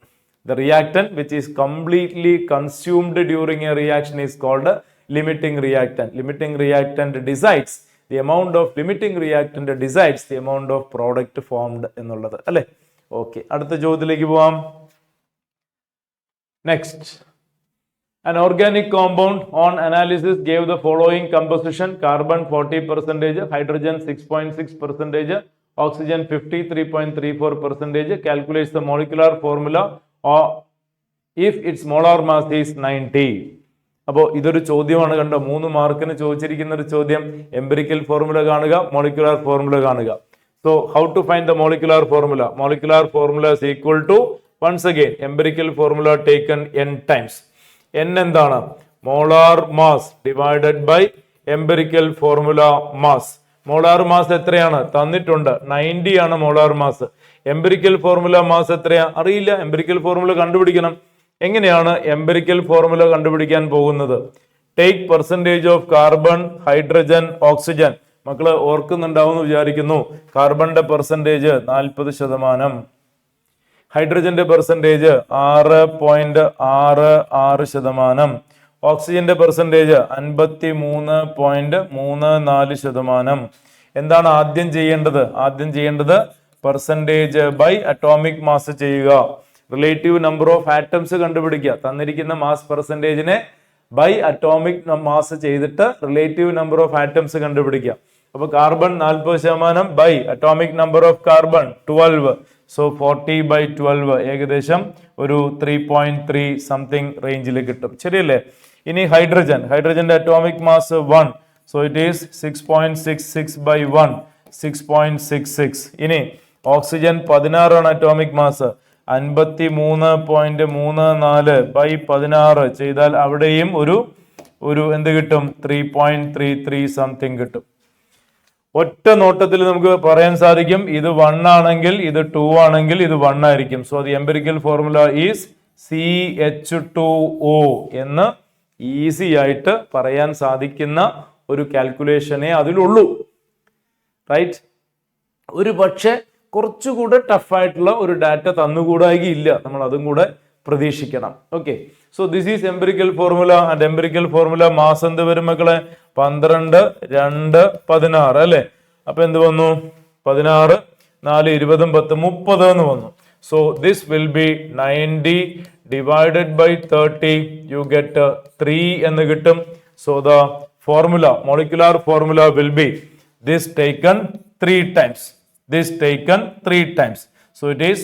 [SPEAKER 1] The reactant which is completely consumed during a reaction is called limiting reactant. Limiting reactant decides the amount of limiting reactant decides the amount of product formed എന്നുള്ളത് അല്ലേ? ഓക്കെ, അടുത്ത ചോദ്യത്തിലേക്ക് പോവാം. Next, an organic compound on analysis gave the following composition: carbon 40%, hydrogen 6.6%, oxygen 53.34%. Calculates the molecular formula or if its molar mass is 90. അപ്പോൾ ഇതൊരു ചോദ്യമാണ്, കണ്ടോ, 3 മാർക്കിന് ചോദിച്ചിരിക്കുന്ന ഒരു ചോദ്യം. എംപിരിക്കൽ ഫോർമുല കാണുക, മോളിക്കുലാർ ഫോർമുല കാണുക. So how to find the molecular formula? Molecular formula is equal to, once again, empirical formula taken n times. n എന്താണ്? Molar mass divided by empirical formula mass. Molar mass എത്രയാണ്? തന്നിട്ടുണ്ട്, 90 ആണ് molar mass. Empirical formula mass എത്രയാ? അറിയില്ല. Empirical formula കണ്ടുപിടിക്കണം. എങ്ങനെയാണ് empirical formula കണ്ടുപിടിക്കാൻ പോകുന്നത്? Take percentage of carbon, hydrogen, oxygen. മക്കള് ഓർക്കുന്നുണ്ടാവും വിചാരിക്കുന്നു. കാർബണിന്റെ പെർസെൻറ്റേജ് 40%, ഹൈഡ്രജന്റെ പെർസെൻറ്റേജ് 6.66%, ഓക്സിജന്റെ പെർസെൻറ്റേജ് 53.34%. എന്താണ് ആദ്യം ചെയ്യേണ്ടത്? ആദ്യം ചെയ്യേണ്ടത് പെർസെൻറ്റേജ് ബൈ അറ്റോമിക് മാസ് ചെയ്യുക. റിലേറ്റീവ് നമ്പർ ഓഫ് ആറ്റംസ് കണ്ടുപിടിക്കുക. തന്നിരിക്കുന്ന മാസ് പെർസെൻറ്റേജിനെ ബൈ അറ്റോമിക് മാസ് ചെയ്തിട്ട് റിലേറ്റീവ് നമ്പർ ഓഫ് ആറ്റംസ് കണ്ടുപിടിക്കുക. അപ്പൊ carbon 40% by atomic number of carbon 12. So 40/12 ഏകദേശം ഒരു 3.3 സംതിങ് റേഞ്ചിൽ കിട്ടും. ശരിയല്ലേ? ഇനി ഹൈഡ്രജൻ, ഹൈഡ്രജന്റെ atomic mass 1. So it is 6.66/1, 6.66. ഇനി ഓക്സിജൻ 16 ആണ് അറ്റോമിക് മാസ്, 53.34/16 ചെയ്താൽ അവിടെയും ഒരു എന്ത് കിട്ടും? 3.33 സംതിങ് കിട്ടും. ഒറ്റ നോട്ടത്തിൽ നമുക്ക് പറയാൻ സാധിക്കും, ഇത് 1 ആണെങ്കിൽ ഇത് 2 ആണെങ്കിൽ ഇത് 1 ആയിരിക്കും. So the empirical formula is CH2O എന്ന് ഈസി ആയിട്ട് പറയാൻ സാധിക്കുന്ന ഒരു കാൽക്കുലേഷനേ അതിലുള്ളൂ. റൈറ്റ്? ഒരു പക്ഷേ കുറച്ചുകൂടെ ടഫായിട്ടുള്ള ഒരു ഡാറ്റ തന്നുകൂടായില്ല, നമ്മൾ അതും കൂടെ പ്രതീക്ഷിക്കണം. Okay, so this is empirical formula. And empirical formula mass എന്ത് വരും മക്കളെ? 12, 2, 16 അല്ലെ? അപ്പൊ എന്ത് വന്നു? 16, 4, 20, 10, 30 എന്ന് വന്നു. So this will be 90 divided by 30. You get 3 എന്ന് കിട്ടും. So the formula, molecular formula will be this taken 3 times. This taken 3 times. So it is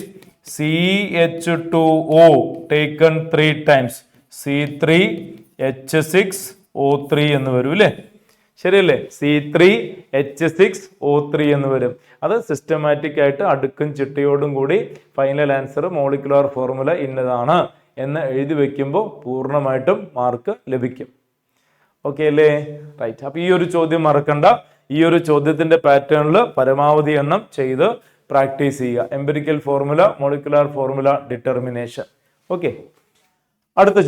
[SPEAKER 1] CH2O taken 3 times. C3H6O3 എന്ന് വരും അല്ലേ? ശരിയല്ലേ? C3H6O3 എന്ന് വരും. അത് സിസ്റ്റമാറ്റിക് ആയിട്ട് അടുക്കും ചിട്ടയോടും കൂടി ഫൈനൽ ആൻസർ മോളിക്കുലാർ ഫോർമുല ഇന്നതാണ് എന്ന് എഴുതി വെക്കുമ്പോൾ പൂർണ്ണമായിട്ടും മാർക്ക് ലഭിക്കും. ഓക്കെ അല്ലേ? റൈറ്റ്. അപ്പൊ ഈ ഒരു ചോദ്യം മറക്കണ്ട. ഈ ഒരു ചോദ്യത്തിന്റെ പാറ്റേണിൽ പരമാവധി എണ്ണം ചെയ്ത് പ്രാക്ടീസ് ചെയ്യുക. Empirical formula, molecular formula, determination. Okay, അടുത്ത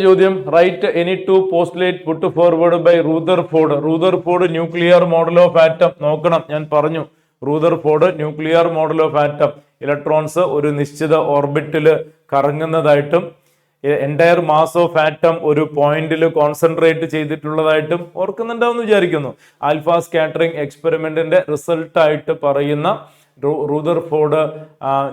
[SPEAKER 1] ചോദ്യം right any two postulate put forward by Rutherford. Rutherford nuclear model of atom നോക്കണം. ഞാൻ പറഞ്ഞു, Rutherford nuclear model of atom, electrons ഒരു നിശ്ചിത ഓർബിറ്റില് കറങ്ങുന്നതായിട്ടും എൻറ്റയർ മാസ് ഓഫ് ആറ്റം ഒരു പോയിന്റിൽ കോൺസെൻട്രേറ്റ് ചെയ്തിട്ടുള്ളതായിട്ടും ഓർക്കുന്നുണ്ടാവും വിചാരിക്കുന്നു. ആൽഫ സ്കാറ്ററിംഗ് എക്സ്പെരിമെന്റിന്റെ റിസൾട്ട് ആയിട്ട് പറയുന്ന Rutherford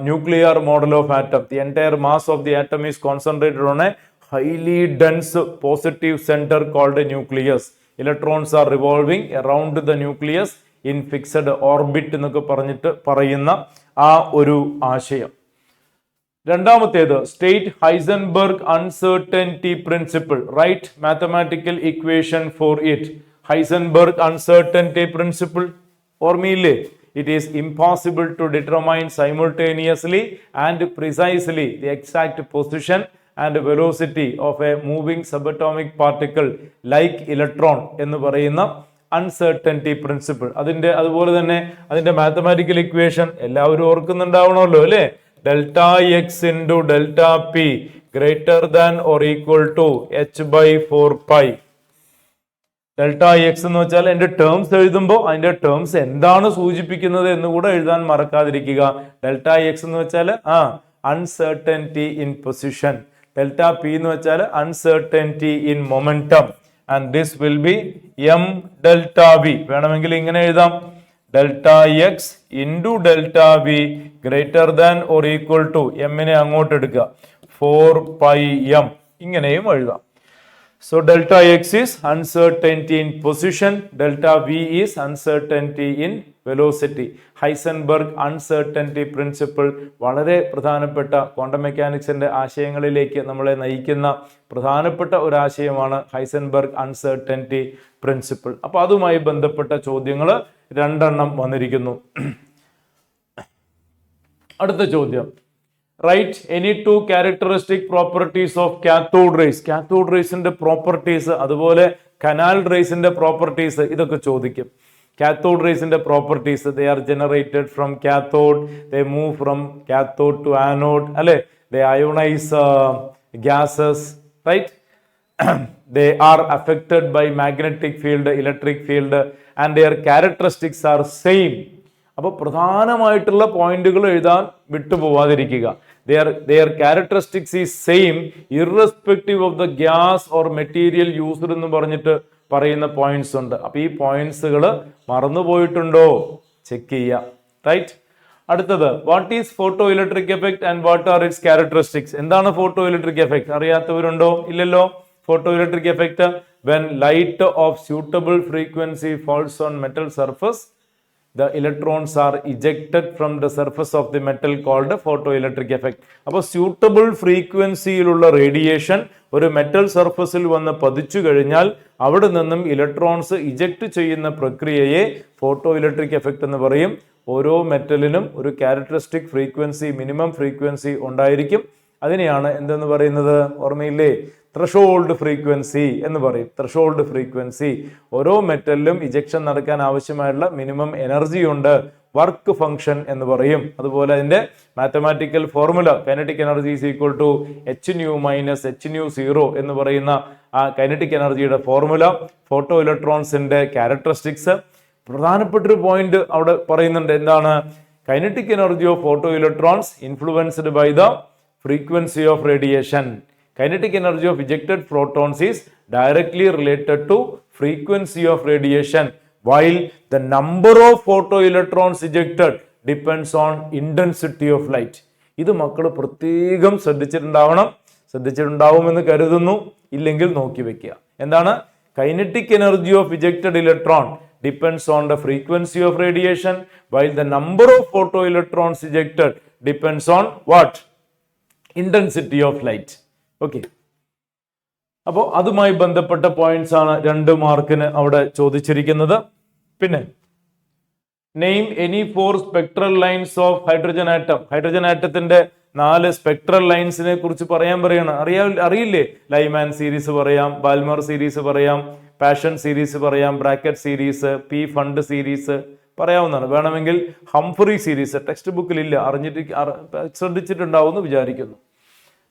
[SPEAKER 1] nuclear model of atom, the entire mass of the atom is concentrated on A highly dense positive center called a nucleus. Electrons are revolving around the nucleus in fixed orbit എന്നൊക്കെ പറഞ്ഞിട്ട് പറയുന്ന ആ ഒരു ആശയം. രണ്ടാമത്തേത് state Heisenberg uncertainty principle. Write mathematical equation for it. Heisenberg uncertainty principle ഓർമ്മയില്ലേ? It is impossible to determine simultaneously and precisely the exact position and velocity of a moving subatomic particle like electron എന്ന് പറയുന്ന uncertainty principle. അതുപോലെ തന്നെ അതിന്റെ mathematical equation എല്ലാവരും ഓർക്കുന്നുണ്ടാവണമല്ലോ അല്ലേ? Delta X into delta P greater than or equal to h/4π. Delta X എന്ന് വെച്ചാൽ അതിന്റെ ടേംസ് എഴുതുമ്പോൾ അതിന്റെ ടേംസ് എന്താണ് സൂചിപ്പിക്കുന്നത് എന്ന് കൂടെ എഴുതാൻ മറക്കാതിരിക്കുക. ഡെൽറ്റ എക്സ് എന്ന് വെച്ചാൽ uncertainty in position. Delta P എന്ന് വെച്ചാൽ uncertainty in momentum. And this will be M delta V. വേണമെങ്കിൽ ഇങ്ങനെ എഴുതാം, delta X into delta V greater than or equal to എമ്മിനെ അങ്ങോട്ട് എടുക്കുക 4πm. ഇങ്ങനെയും എഴുതാം. So delta x is uncertainty in position, delta v is uncertainty in velocity. Heisenberg uncertainty principle വളരെ പ്രധാനപ്പെട്ട ക്വാണ്ടം മെക്കാനിക്സിന്റെ ആശയങ്ങളിലേക്ക് നമ്മളെ നയിക്കുന്ന പ്രധാനപ്പെട്ട ഒരു ആശയമാണ് ഹൈസൻബർഗ് അൺസർട്ടനിറ്റി പ്രിൻസിപ്പിൾ. അപ്പോൾ അതുമായി ബന്ധപ്പെട്ട ചോദ്യങ്ങൾ 2 വന്നിരിക്കുന്നു. അടുത്ത ചോദ്യം, right any 2 characteristic properties of cathode rays. Cathode റേസിന്റെ പ്രോപ്പർട്ടീസ് അതുപോലെ കനാൽ റേസിന്റെ പ്രോപ്പർട്ടീസ് ഇതൊക്കെ ചോദിക്കും. കാത്തോഡ് റേസിന്റെ properties, they are generated from cathode, they move from cathode to anode അല്ലെ, they ionise gases, right? They are affected by magnetic field, electric field, and their characteristics are same. അപ്പോൾ പ്രധാനമായിട്ടുള്ള പോയിന്റുകൾ എഴുതാൻ വിട്ടുപോവാതിരിക്കുക. their characteristics is same irrespective of the gas or material used എന്ന് പറഞ്ഞിട്ട് പറയുന്ന points ഉണ്ട്. അപ്പൊ ഈ പോയിന്റ്സുകൾ മറന്നുപോയിട്ടുണ്ടോ ചെക്ക് ചെയ്യുക. റൈറ്റ്. അടുത്തത്, what is photo electric effect and what are it's characteristics. എന്താണ് ഫോട്ടോ ഇലക്ട്രിക് എഫക്ട്? അറിയാത്തവരുണ്ടോ? ഇല്ലല്ലോ. Photo electric effect, when light of suitable frequency falls on metal surface, the electrons are ejected from the surface of the metal called photoelectric effect. അപ്പോൾ suitable ഫ്രീക്വൻസിയിലുള്ള radiation ഒരു metal സർഫസിൽ വന്ന് പതിച്ചു കഴിഞ്ഞാൽ അവിടെ നിന്നും electrons eject ചെയ്യുന്ന പ്രക്രിയയെ ഫോട്ടോ ഇലക്ട്രിക് എഫക്ട് എന്ന് പറയും. ഓരോ മെറ്റലിനും ഒരു ക്യാരക്ടറിസ്റ്റിക് ഫ്രീക്വൻസി, മിനിമം ഫ്രീക്വൻസി ഉണ്ടായിരിക്കും. അതിനെയാണ് എന്തെന്ന് പറയുന്നത്? ഓർമ്മയില്ലേ? ത്രഷോൾഡ് ഫ്രീക്വൻസി എന്ന് പറയും. Threshold frequency. ഓരോ മെറ്റലിലും ഇജക്ഷൻ നടക്കാൻ ആവശ്യമായുള്ള മിനിമം എനർജി ഉണ്ട്, വർക്ക് ഫംഗ്ഷൻ എന്ന് പറയും. അതുപോലെ അതിന്റെ mathematical formula kinetic energy is equal to hν minus hν0 എന്ന് പറയുന്ന ആ കൈനറ്റിക് എനർജിയുടെ ഫോർമുല. ഫോട്ടോ ഇലക്ട്രോൺസിന്റെ ക്യാരക്ടറിസ്റ്റിക്സ്. പ്രധാനപ്പെട്ടൊരു പോയിന്റ് അവിടെ പറയുന്നുണ്ട്. എന്താണ്? Kinetic energy of photo electrons influenced by the frequency of radiation. Kinetic energy of ejected protons is directly related to frequency of radiation, while the number of photoelectrons ejected depends on intensity of light. ഇത് മക്കൾ പ്രത്യേകം ശ്രദ്ധിച്ചിട്ടുണ്ടാവുമെന്ന് കരുതുന്നു. ഇല്ലെങ്കിൽ നോക്കി വെക്കുക. എന്താണ്? kinetic energy of ejected electron depends on the frequency of radiation, while the number of photoelectrons ejected depends on what? Intensity of light. Okay. അപ്പോൾ അതുമായി ബന്ധപ്പെട്ട പോയിന്റ്സ് ആണ് 2 മാർക്കിന് അവിടെ ചോദിച്ചിരിക്കുന്നത്. പിന്നെ name any 4 spectral lines of hydrogen atom. Hydrogen ആറ്റത്തിന്റെ 4 spectral ലൈൻസിനെ കുറിച്ച് പറയണം. അറിയില്ലേ? ലൈമാൻ സീരീസ് പറയാം, ബാൽമർ സീരീസ് പറയാം, പാഷൻ സീരീസ് പറയാം, Brackett series, Pfund series പറയാവുന്നതാണ്. വേണമെങ്കിൽ ഹംഫറി സീരീസ് ടെക്സ്റ്റ് ബുക്കിൽ ഇല്ല, ശ്രദ്ധിച്ചിട്ടുണ്ടാവും എന്ന് വിചാരിക്കുന്നു.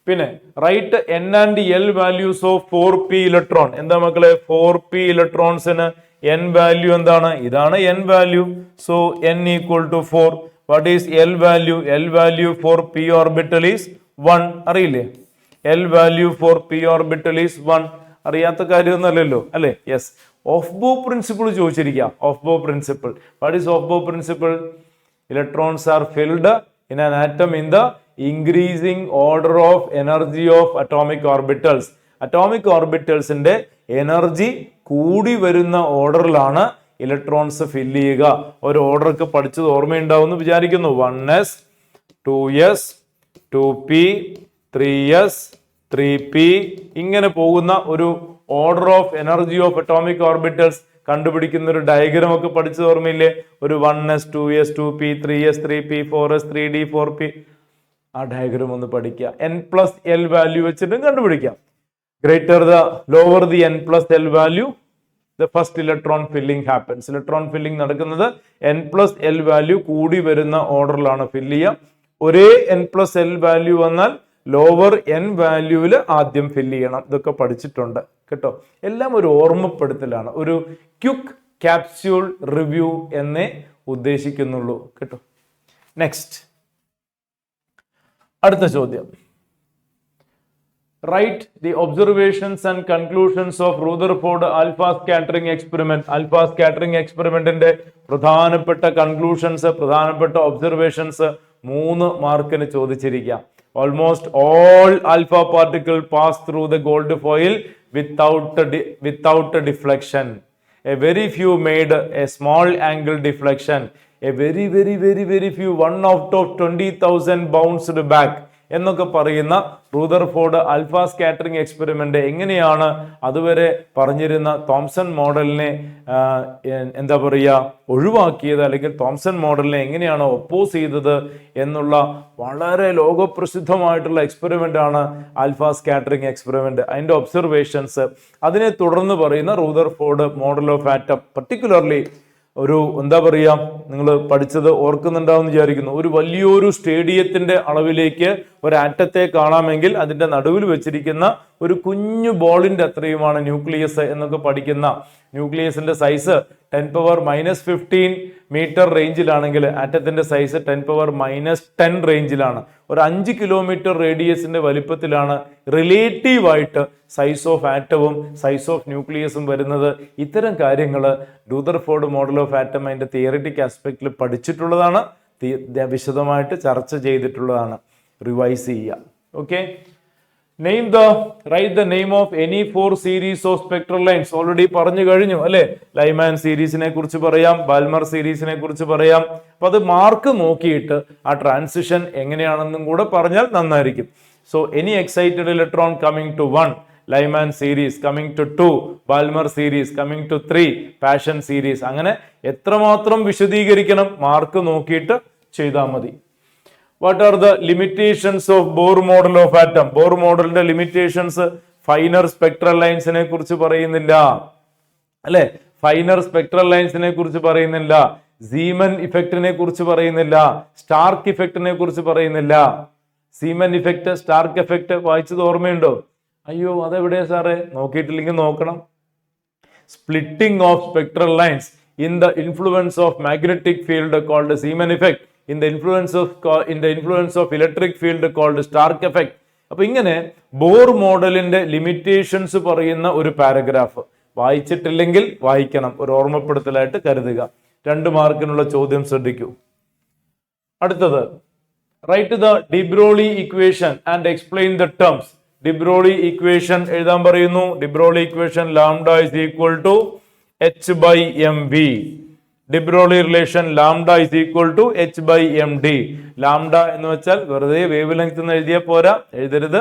[SPEAKER 1] പിന്നെ write N and L values of 4p electron. എന്താ മക്കളെ? 4p ഇലക്ട്രോൺസിന് n വാല്യൂ എന്താണ്? ഇതാണ് n value. So n equal to 4. What is L value? L value for p orbital is 1. അറിയില്ലേ? L value for p orbital is 1. അറിയാത്ത കാര്യമൊന്നുമല്ലല്ലോ അല്ലെ? Yes. Aufbau principle ചോദിച്ചിരിക്കുക. Aufbau principle. What is aufbau principle? Electrons are filled in an atom in the increasing order of energy of atomic orbitals. Atomic ഓർബിറ്റൽസിന്റെ energy കൂടി വരുന്ന ഓർഡറിലാണ് electrons fill ചെയ്യുക. ഒരു order ഒക്കെ പഠിച്ചത് ഓർമ്മയുണ്ടാവും എന്ന് വിചാരിക്കുന്നു. 1s 2s 2p 3s 3p ഇങ്ങനെ പോകുന്ന ഒരു order of energy of atomic orbitals കണ്ടുപിടിക്കുന്ന ഒരു ഡയഗ്രാം ഒക്കെ പഠിച്ചത് ഓർമ്മയില്ലേ? ഒരു 1s 2s 2p 3s 3p 4s 3d 4p. ആ ഡയഗ്രാം ഒന്ന് പഠിക്കുക. n+l വാല്യൂ വെച്ചിട്ടും കണ്ടുപിടിക്കാം. Greater the lower the n+l value, the first electron filling happens. Electron filling നടക്കുന്നത് n+l വാല്യൂ കൂടി വരുന്ന ഓർഡറിലാണ് ഫില്ല് ചെയ്യുക. ഒരേ n+l വാല്യൂ വന്നാൽ ലോവർ n വാല്യൂവിൽ ആദ്യം ഫില്ല് ചെയ്യണം. ഇതൊക്കെ പഠിച്ചിട്ടുണ്ട് കേട്ടോ. എല്ലാം ഒരു ഓർമ്മപ്പെടുത്തലാണ്, ഒരു ക്വിക്ക് ക്യാപ്സ്യൂൾ റിവ്യൂ എന്നേ ഉദ്ദേശിക്കുന്നുള്ളൂ കേട്ടോ. നെക്സ്റ്റ്, അടുത്ത ചോദ്യം. Write the observations and conclusions of Rutherford alpha scattering experiment. Alpha scattering experimentന്റെ പ്രധാനപ്പെട്ട കൺക്ലൂഷൻസ്, പ്രധാനപ്പെട്ട ഒബ്സർവേഷൻസ് 3 മാർക്കിന് ചോദിച്ചിരിക്കാം. Almost all alpha particle pass through the gold foil without a deflection. A very few made a small angle deflection. A very few, 1 out of 20,000 bounced back. എന്നൊക്കെ പറയുന്ന Rutherford alpha scattering experiment എങ്ങനെയാണ് അതുവരെ പറഞ്ഞിരുന്ന Thomson മോഡലിനെ എന്താ പറയുക ഒഴിവാക്കിയത്, അല്ലെങ്കിൽ തോംസൺ മോഡലിനെ എങ്ങനെയാണ് ഒപ്പോസ് ചെയ്തത് എന്നുള്ള വളരെ ലോകപ്രസിദ്ധമായിട്ടുള്ള എക്സ്പെരിമെന്റ് ആണ് ആൽഫ സ്കാറ്ററിംഗ് എക്സ്പെരിമെന്റ്. അതിന്റെ ഒബ്സർവേഷൻസ്, അതിനെ തുടർന്ന് പറയുന്ന Rutherford model of atom, particularly ഒരു എന്താ പറയുക, നിങ്ങൾ പഠിച്ചത് ഓർക്കുന്നുണ്ടാവും വിചാരിക്കുന്നു. ഒരു വലിയൊരു സ്റ്റേഡിയത്തിന്റെ അളവിലേക്ക് ഒരു ആറ്റത്തെ കാണാമെങ്കിൽ അതിന്റെ നടുവിൽ വെച്ചിരിക്കുന്ന ഒരു കുഞ്ഞു ബോളിന്റെ അത്രയുമാണ് ന്യൂക്ലിയസ് എന്നൊക്കെ പഠിക്കുന്ന ന്യൂക്ലിയസിന്റെ സൈസ് 10⁻⁻15 മീറ്റർ റേഞ്ചിലാണെങ്കിൽ ആറ്റത്തിന്റെ സൈസ് 10⁻⁻10 റേഞ്ചിലാണ്. ഒരു 5 കിലോമീറ്റർ റേഡിയസിന്റെ വലിപ്പത്തിലാണ് റിലേറ്റീവായിട്ട് സൈസ് ഓഫ് ആറ്റവും സൈസ് ഓഫ് ന്യൂക്ലിയസും വരുന്നത്. ഇത്തരം കാര്യങ്ങൾ റൂദർഫോർഡ് മോഡൽ ഓഫ് ആറ്റം അതിന്റെ തിയറിറ്റിക് ആസ്പെക്റ്റിൽ പഠിച്ചിട്ടുള്ളതാണ്, വിശദമായിട്ട് ചർച്ച ചെയ്തിട്ടുള്ളതാണ്. റിവൈസ് ചെയ്യുക. Okay. Write the name of any 4 series of spectral lines. Already പറഞ്ഞു കഴിഞ്ഞു അല്ലെ. ലൈമാൻ സീരീസിനെ കുറിച്ച് പറയാം, ബാൽമർ സീരീസിനെ കുറിച്ച് പറയാം. അപ്പൊ അത് മാർക്ക് നോക്കിയിട്ട് ആ ട്രാൻസിഷൻ എങ്ങനെയാണെന്നും കൂടെ പറഞ്ഞാൽ നന്നായിരിക്കും. So any excited electron coming to 1 Lyman series, coming to 2 Balmer series, coming to 3 Paschen series. അങ്ങനെ എത്രമാത്രം വിശദീകരിക്കണം മാർക്ക് നോക്കിയിട്ട് ചെയ്താൽ മതി. What are the limitations of Bohr model of atom? Bohr മോഡലിന്റെ ലിമിറ്റേഷൻസ് ഫൈനർ സ്പെക്ട്രൽ ലൈൻസിനെ കുറിച്ച് പറയുന്നില്ല അല്ലെ, ഫൈനർ സ്പെക്ട്രൽ ലൈൻസിനെ കുറിച്ച് പറയുന്നില്ല, സീമൻ ഇഫക്റ്റിനെ കുറിച്ച് പറയുന്നില്ല, സ്റ്റാർക്ക് ഇഫക്റ്റിനെ കുറിച്ച് പറയുന്നില്ല. സീമൻ ഇഫക്റ്റ്, സ്റ്റാർക്ക് എഫക്റ്റ് വായിച്ചത് ഓർമ്മയുണ്ടോ? അയ്യോ അതെവിടെയാ സാറേ? നോക്കിയിട്ടില്ലെങ്കിൽ നോക്കണം. Splitting of spectral lines in the influence of magnetic field called Zeeman effect, in the influence of electric field called Stark effect. അപ്പൊ ഇങ്ങനെ ബോർ മോഡലിന്റെ ലിമിറ്റേഷൻസ് പറയുന്ന ഒരു പാരഗ്രാഫ് വായിച്ചിട്ടില്ലെങ്കിൽ വായിക്കണം, ഒരു ഓർമ്മപ്പെടുത്തലായിട്ട് കരുതുക. 2 മാർക്കിനുള്ള ചോദ്യം ശ്രദ്ധിക്കൂ. അടുത്തത്, write the de Broglie equation and explain the terms. De Broglie equation എഴുതാൻ പറയുന്നു. De Broglie equation lambda is equal to h/mv. De Broglie relation lambda is equal to h/md. Lambda എന്ന് വെച്ചാൽ വെറുതെ വേവ് ലെങ്ത് എന്ന് എഴുതിയാൽ പോരാ, എഴുതരുത്.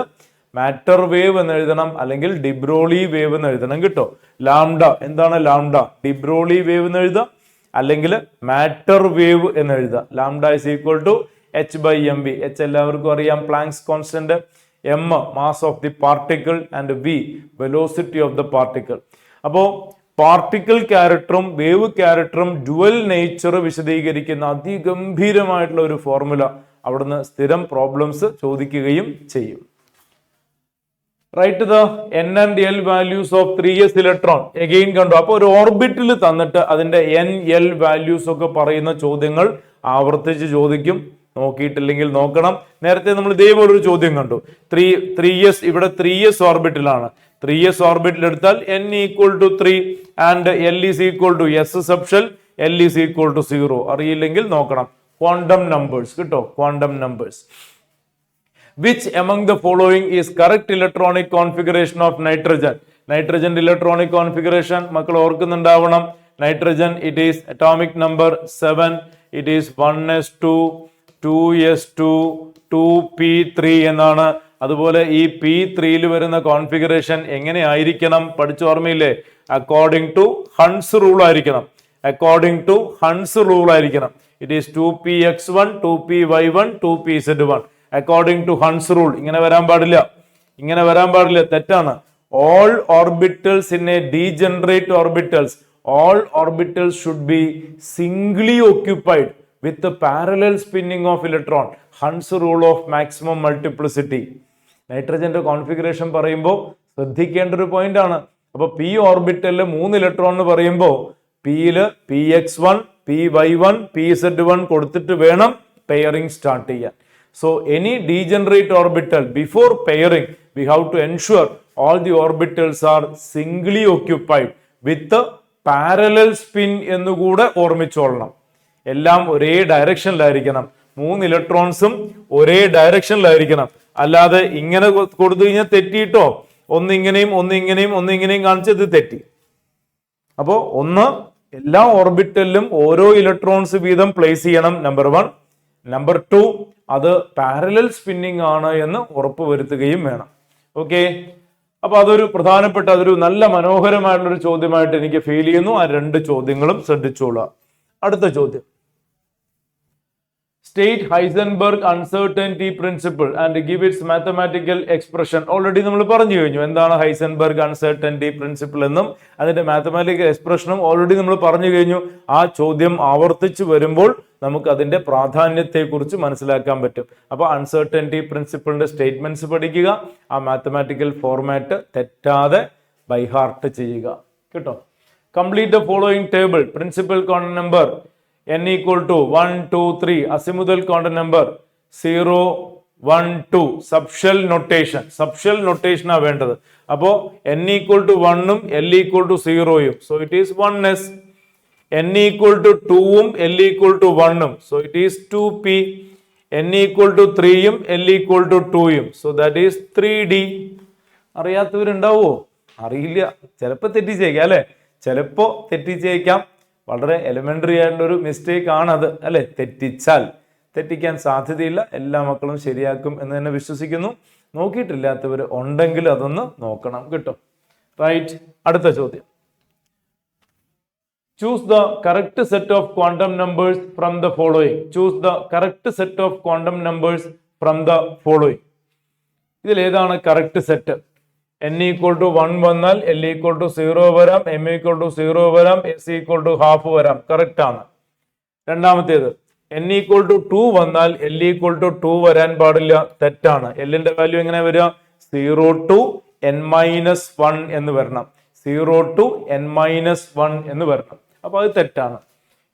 [SPEAKER 1] Matter wave എന്ന് എഴുതണം, അല്ലെങ്കിൽ ഡിബ്രോളി വേവ് എന്ന് എഴുതണം കേട്ടോ. ലാംഡ എന്താണ്? ലാംഡ ഡിബ്രോളി വേവ് എന്ന് എഴുതാം, അല്ലെങ്കിൽ മാറ്റർ വേവ് എന്ന് എഴുതാം. Lambda is equal to h/mv. h എല്ലാവർക്കും അറിയാം, Planck's constant. m mass of the particle and v velocity of the particle. അപ്പോ പാർട്ടിക്കിൾ ക്യാരക്ടറും വേവ് ക്യാരക്ടറും ഡ്യുവൽ നേച്ചർ വിശദീകരിക്കുന്ന അതിഗംഭീരമായിട്ടുള്ള ഒരു ഫോർമുല അവിടുന്ന് സ്ഥിരം പ്രോബ്ലംസ് ചോദിക്കുകയും ചെയ്യും. Write the n and l values of 3s electron. Again കണ്ടു. അപ്പൊ ഒരു ഓർബിറ്റിൽ തന്നിട്ട് അതിന്റെ n l വാല്യൂസ് ഒക്കെ പറയുന്ന ചോദ്യങ്ങൾ ആവർത്തിച്ച് ചോദിക്കും. നോക്കിയിട്ടില്ലെങ്കിൽ നോക്കണം. നേരത്തെ നമ്മൾ ഇതേപോലൊരു ചോദ്യം കണ്ടു. 3s ഇവിടെ 3s ഓർബിറ്റിലാണ്. 3s ഓർബിറ്റിൽ എടുത്താൽ n equal to 3 and l is equal to s subshell, l is equal to 0. അറിയില്ലെങ്കിൽ നോക്കണം. ക്വാണ്ടം നമ്പേഴ്സ് കേട്ടോ, quantum numbers. Which among the following is correct electronic configuration of nitrogen? നൈട്രജന്റെ electronic configuration മക്കൾ ഓർക്കുന്നുണ്ടാവണം. Nitrogen it is atomic number 7, it is 1s2 2s2 2p3 എന്നാണ്. അതുപോലെ ഈ P3 വരുന്ന കോൺഫിഗറേഷൻ എങ്ങനെ ആയിരിക്കണം പഠിച്ചു ഓർമ്മയില്ലേ? അക്കോർഡിംഗ് ടു ഹൺസ് റൂൾ ആയിരിക്കണം. അക്കോർഡിംഗ് ടു ഹൺസ് റൂൾ ആയിരിക്കണം. It is 2px1 2py1 2pz1 according to Hund's rule. ഇങ്ങനെ വരാൻ പാടില്ല, ഇങ്ങനെ വരാൻ പാടില്ല, തെറ്റാണ്. All orbitals in a degenerate orbitals, all orbitals should be singly occupied with the parallel spinning of electron. Hund's rule of maximum multiplicity. നൈട്രജന്റെ configuration പറയുമ്പോൾ ശ്രദ്ധിക്കേണ്ട ഒരു പോയിന്റ് ആണ്. അപ്പൊ പി ഓർബിറ്റലില് 3 ഇലക്ട്രോൺ എന്ന് പറയുമ്പോൾ പിയില് px1 py1 pz1 കൊടുത്തിട്ട് വേണം പെയറിംഗ് സ്റ്റാർട്ട് ചെയ്യാൻ. So any degenerate orbital before pairing we have to ensure all the orbitals are singly occupied with parallel spin എന്നുകൂടെ ഓർമ്മിച്ചോളണം. എല്ലാം ഒരേ ഡയറക്ഷനിലായിരിക്കണം. 3 ഇലക്ട്രോൺസും ഒരേ ഡയറക്ഷനിലായിരിക്കണം. അല്ലാതെ ഇങ്ങനെ കൊടുത്തു കഴിഞ്ഞാൽ തെറ്റിയിട്ടോ, ഒന്നിങ്ങനെയും ഒന്നിങ്ങനെയും ഒന്നിങ്ങനെയും കാണിച്ചത് തെറ്റി. അപ്പോ ഒന്ന്, എല്ലാ ഓർബിറ്റലിലും ഓരോ ഇലക്ട്രോൺസ് വീതം പ്ലേസ് ചെയ്യണം, നമ്പർ 1. നമ്പർ 2, അത് പാരലൽ സ്പിന്നിങ് ആണ് എന്ന് ഉറപ്പുവരുത്തുകയും വേണം. ഓക്കെ, അപ്പൊ അതൊരു പ്രധാനപ്പെട്ട, അതൊരു നല്ല മനോഹരമായിട്ടുള്ള ഒരു ചോദ്യമായിട്ട് എനിക്ക് ഫീൽ ചെയ്യുന്നു. ആ 2 ചോദ്യങ്ങളും ശ്രദ്ധിച്ചോളുക. അടുത്ത ചോദ്യം, state Heisenberg uncertainty principle and give it's mathematical expression. Already നമ്മൾ പറഞ്ഞു കഴിഞ്ഞു എന്താണ് ഹൈസൻബർഗ് അൺസർട്ടനിറ്റി പ്രിൻസിപ്പിൾ എന്നും അതിന്റെ മാത്തമാറ്റിക്കൽ എക്സ്പ്രഷനും ഓൾറെഡി നമ്മൾ പറഞ്ഞു കഴിഞ്ഞു. ആ ചോദ്യം ആവർത്തിച്ചു വരുമ്പോൾ നമുക്ക് അതിന്റെ പ്രാധാന്യത്തെ കുറിച്ച് മനസ്സിലാക്കാൻ പറ്റും. അപ്പൊ അൺസർട്ടനിറ്റി പ്രിൻസിപ്പിളിന്റെ സ്റ്റേറ്റ്മെന്റ്സ് പഠിക്കുക, ആ മാത്തമാറ്റിക്കൽ ഫോർമാറ്റ് തെറ്റാതെ ബൈഹാർട്ട് ചെയ്യുക കേട്ടോ. Complete the following table. Principal quantum number n equal to 1 2 3, azimuthal quantum number 0 1 2, subshell notation. Subshell notation ആ വേണ്ടത്. അപ്പോ n equal to 1 ഉം l equal to 0 ഉം, so it is 1s. n equal to 2 ഉം l equal to 1 ഉം, so it is 2p. n equal to 3 ഉം l equal to 2 ഉം, so that is 3d. അറിയാത്തവരുണ്ടാവോ? അറിയില്ല, ചിലപ്പോൾ തെറ്റിച്ചേക്കാം അല്ലെ, ചിലപ്പോ തെറ്റിച്ചേക്കാം. വളരെ എലിമെന്ററി ആയിട്ടുള്ള ഒരു മിസ്റ്റേക്ക് ആണത് അല്ലെ. തെറ്റിക്കാൻ സാധ്യതയില്ല. എല്ലാ മക്കളും ശരിയാക്കും എന്ന് തന്നെ വിശ്വസിക്കുന്നു. നോക്കിയിട്ടില്ലാത്തവർ ഉണ്ടെങ്കിൽ അതൊന്ന് നോക്കണം കേട്ടോ. റൈറ്റ്, അടുത്ത ചോദ്യം, choose the correct set of quantum numbers from the following. Choose the correct set of quantum numbers from the following. ഇതിൽ ഏതാണ് correct set? n equal to 1 വന്നാൽ l equal to 0 വരാം, m equal to 0 വരാം, s equal to half വരാം. Correct ആണ്. രണ്ടാമത്തേത്, n equal to 2 വന്നാൽ l equal to 2 വരാൻ പാടില്ല, തെറ്റാണ്. എല്ലിന്റെ വാല്യൂ എങ്ങനെ വരിക? 0 to n-1 എന്ന് വരണം. 0 to n-1 എന്ന് വരണം. അപ്പൊ അത് തെറ്റാണ്.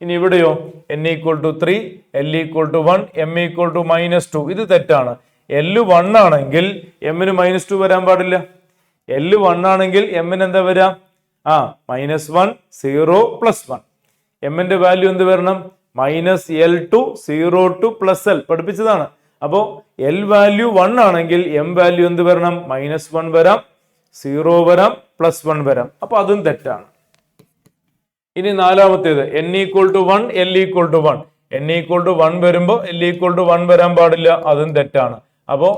[SPEAKER 1] ഇനി ഇവിടെയോ n equal to 3, l equal to 1, m equal to -2. ഇത് തെറ്റാണ്. l 1 ആണെങ്കിൽ m ന് -2 വരാൻ പാടില്ല. l 1 ആണെങ്കിൽ m ന് എന്താ വരാ? -1 0 +1. m ന്റെ വാല്യൂ എന്ത് വരണം? -l to 0 to +l പഠിപ്പിച്ചതാണ്. അപ്പോ l വാല്യൂ 1 ആണെങ്കിൽ m വാല്യൂ എന്ത് വരണം? -1 വരാം, 0 വരാം, +1 വരാം. അപ്പൊ അതും തെറ്റാണ്. ഇനി നാലാമത്തേത്, n equal to 1, l equal to 1. n equal to 1 വരുമ്പോ l equal to 1 വരാൻ പാടില്ല, അതും തെറ്റാണ്. അപ്പോ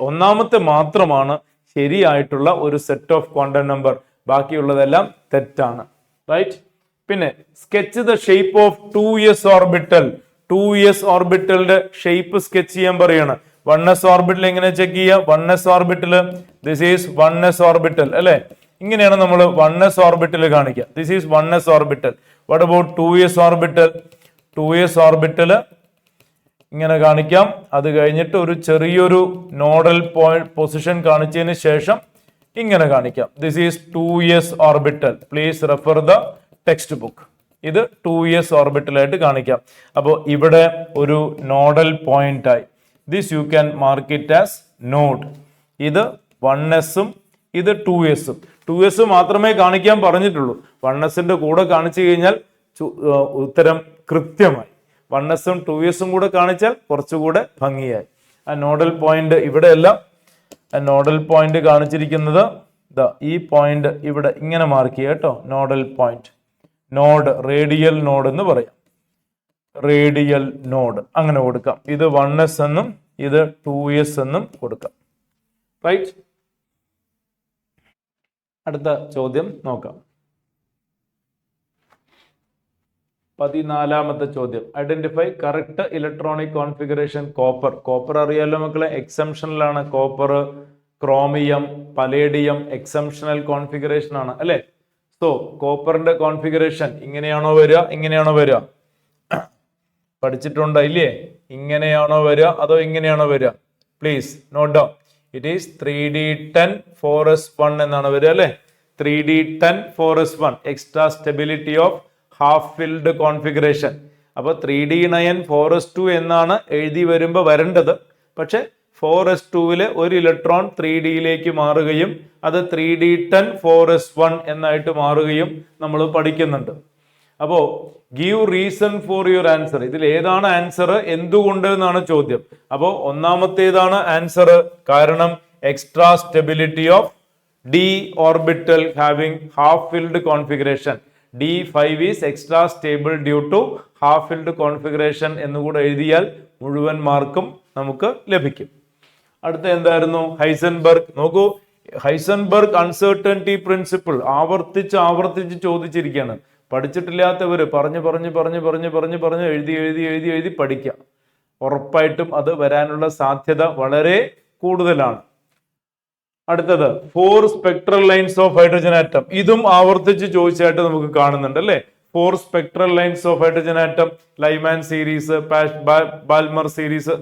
[SPEAKER 1] ഒന്നാമത്തെ മാത്രമാണ് ശരിയായിട്ടുള്ള ഒരു സെറ്റ് ഓഫ് ക്വാണ്ടം നമ്പർ, ബാക്കിയുള്ളതെല്ലാം തെറ്റാണ്. റൈറ്റ്. പിന്നെ sketch the shape of 2s orbital. 2s ഓർബിറ്റലിന്റെ ഷേപ്പ് സ്കെച്ച് ചെയ്യാൻ പറയാണ്. 1s ഓർബിറ്റൽ എങ്ങനെ ചെക്ക് ചെയ്യുക? 1s orbital, this is 1s orbital അല്ലെ. ഇങ്ങനെയാണ് നമ്മൾ 1s ഓർബിറ്റൽ കാണിക്കുക. This is 1s orbital. What about 2s orbital? 2s orbital ഇങ്ങനെ കാണിക്കാം. അത് കഴിഞ്ഞിട്ട് ഒരു ചെറിയൊരു നോഡൽ പോയിന്റ് പൊസിഷൻ കാണിച്ചതിന് ശേഷം ഇങ്ങനെ കാണിക്കാം. This is 2s orbital. Please refer the text book. ഇത് 2s ഓർബിറ്റൽ ആയിട്ട് കാണിക്കാം. അപ്പോൾ ഇവിടെ ഒരു നോഡൽ പോയിന്റ് ആയി. This you can mark it as node. ഇത് 1s ഉം ഇത് 2s ഉം. 2s മാത്രമേ കാണിക്കാൻ പറഞ്ഞിട്ടുള്ളൂ. 1sന്റെ കൂടെ കാണിച്ചു കഴിഞ്ഞാൽ ഉത്തരം കൃത്യമായി. 1s ഉം 2s ഉം കൂടെ കാണിച്ചാൽ കുറച്ചുകൂടെ ഭംഗിയായി. ആ നോഡൽ പോയിന്റ് ഇവിടെയല്ല, നോഡൽ പോയിന്റ് കാണിച്ചിരിക്കുന്നത് ഈ പോയിന്റ് ഇവിടെ ഇങ്ങനെ മാർക്ക് ചെയ്യുക കേട്ടോ. Nodal point, node, radial node എന്ന് പറയാം. റേഡിയൽ നോഡ് അങ്ങനെ കൊടുക്കാം. ഇത് 1s എന്നും ഇത് 2s എന്നും കൊടുക്കാം. റൈറ്റ്. അടുത്ത ചോദ്യം നോക്കാം. 14ാമത്തെ ചോദ്യം. Identify correct electronic configuration copper. Copper അറിയാലോ മക്കളെ, എക്സംഷനിലാണ്. Copper, chromium, palladium exceptional configuration ആണ് അല്ലെ. സോ കോപ്പറിന്റെ കോൺഫിഗറേഷൻ ഇങ്ങനെയാണോ വരിക, ഇങ്ങനെയാണോ വരിക? പഠിച്ചിട്ടുണ്ടോ ഇല്ലേ? ഇങ്ങനെയാണോ വരിക അതോ ഇങ്ങനെയാണോ വരിക? Please note down. It is 3d10 4s1 എന്നാണ് വരിക അല്ലെ. 3d10 4s1 extra stability of half filled configuration. അപ്പൊ 3d9 4s2 എന്നാണ് എഴുതി വരുമ്പോൾ വരേണ്ടത്. പക്ഷെ 4s2 ഒരു ഇലക്ട്രോൺ 3dയിലേക്ക് മാറുകയും അത് 3d10 4s1 എന്നായിട്ട് മാറുകയും നമ്മൾ പഠിക്കുന്നുണ്ട്. അപ്പോ give reason for your answer. ഇതിൽ ഏതാണ് ആൻസർ, എന്തുകൊണ്ട് എന്നാണ് ചോദ്യം. അപ്പോ ഒന്നാമത്തേതാണ് ആൻസർ. കാരണം extra stability of d orbital having half filled configuration. D5 is extra stable due to half filled configuration എന്നുകൂടെ എഴുതിയാൽ മുഴുവൻ മാർക്കും നമുക്ക് ലഭിക്കും. അടുത്ത എന്തായിരുന്നു? ഹൈസൻബർഗ്. നോക്കൂ, ഹൈസൻബർഗ് അൺസർട്ടനിറ്റി പ്രിൻസിപ്പിൾ ആവർത്തിച്ച് ചോദിച്ചിരിക്കുകയാണ്. പഠിച്ചിട്ടില്ലാത്തവര് പറഞ്ഞ് എഴുതി പഠിക്കാം. ഉറപ്പായിട്ടും അത് വരാനുള്ള സാധ്യത വളരെ കൂടുതലാണ്. അടുത്തത് 4 spectral lines of hydrogen atom. ഇതും ആവർത്തിച്ച് ചോദിച്ചായിട്ട് നമുക്ക് കാണുന്നുണ്ട് അല്ലെ. 4 spectral lines of hydrogen atom, Lyman series, Balmer series,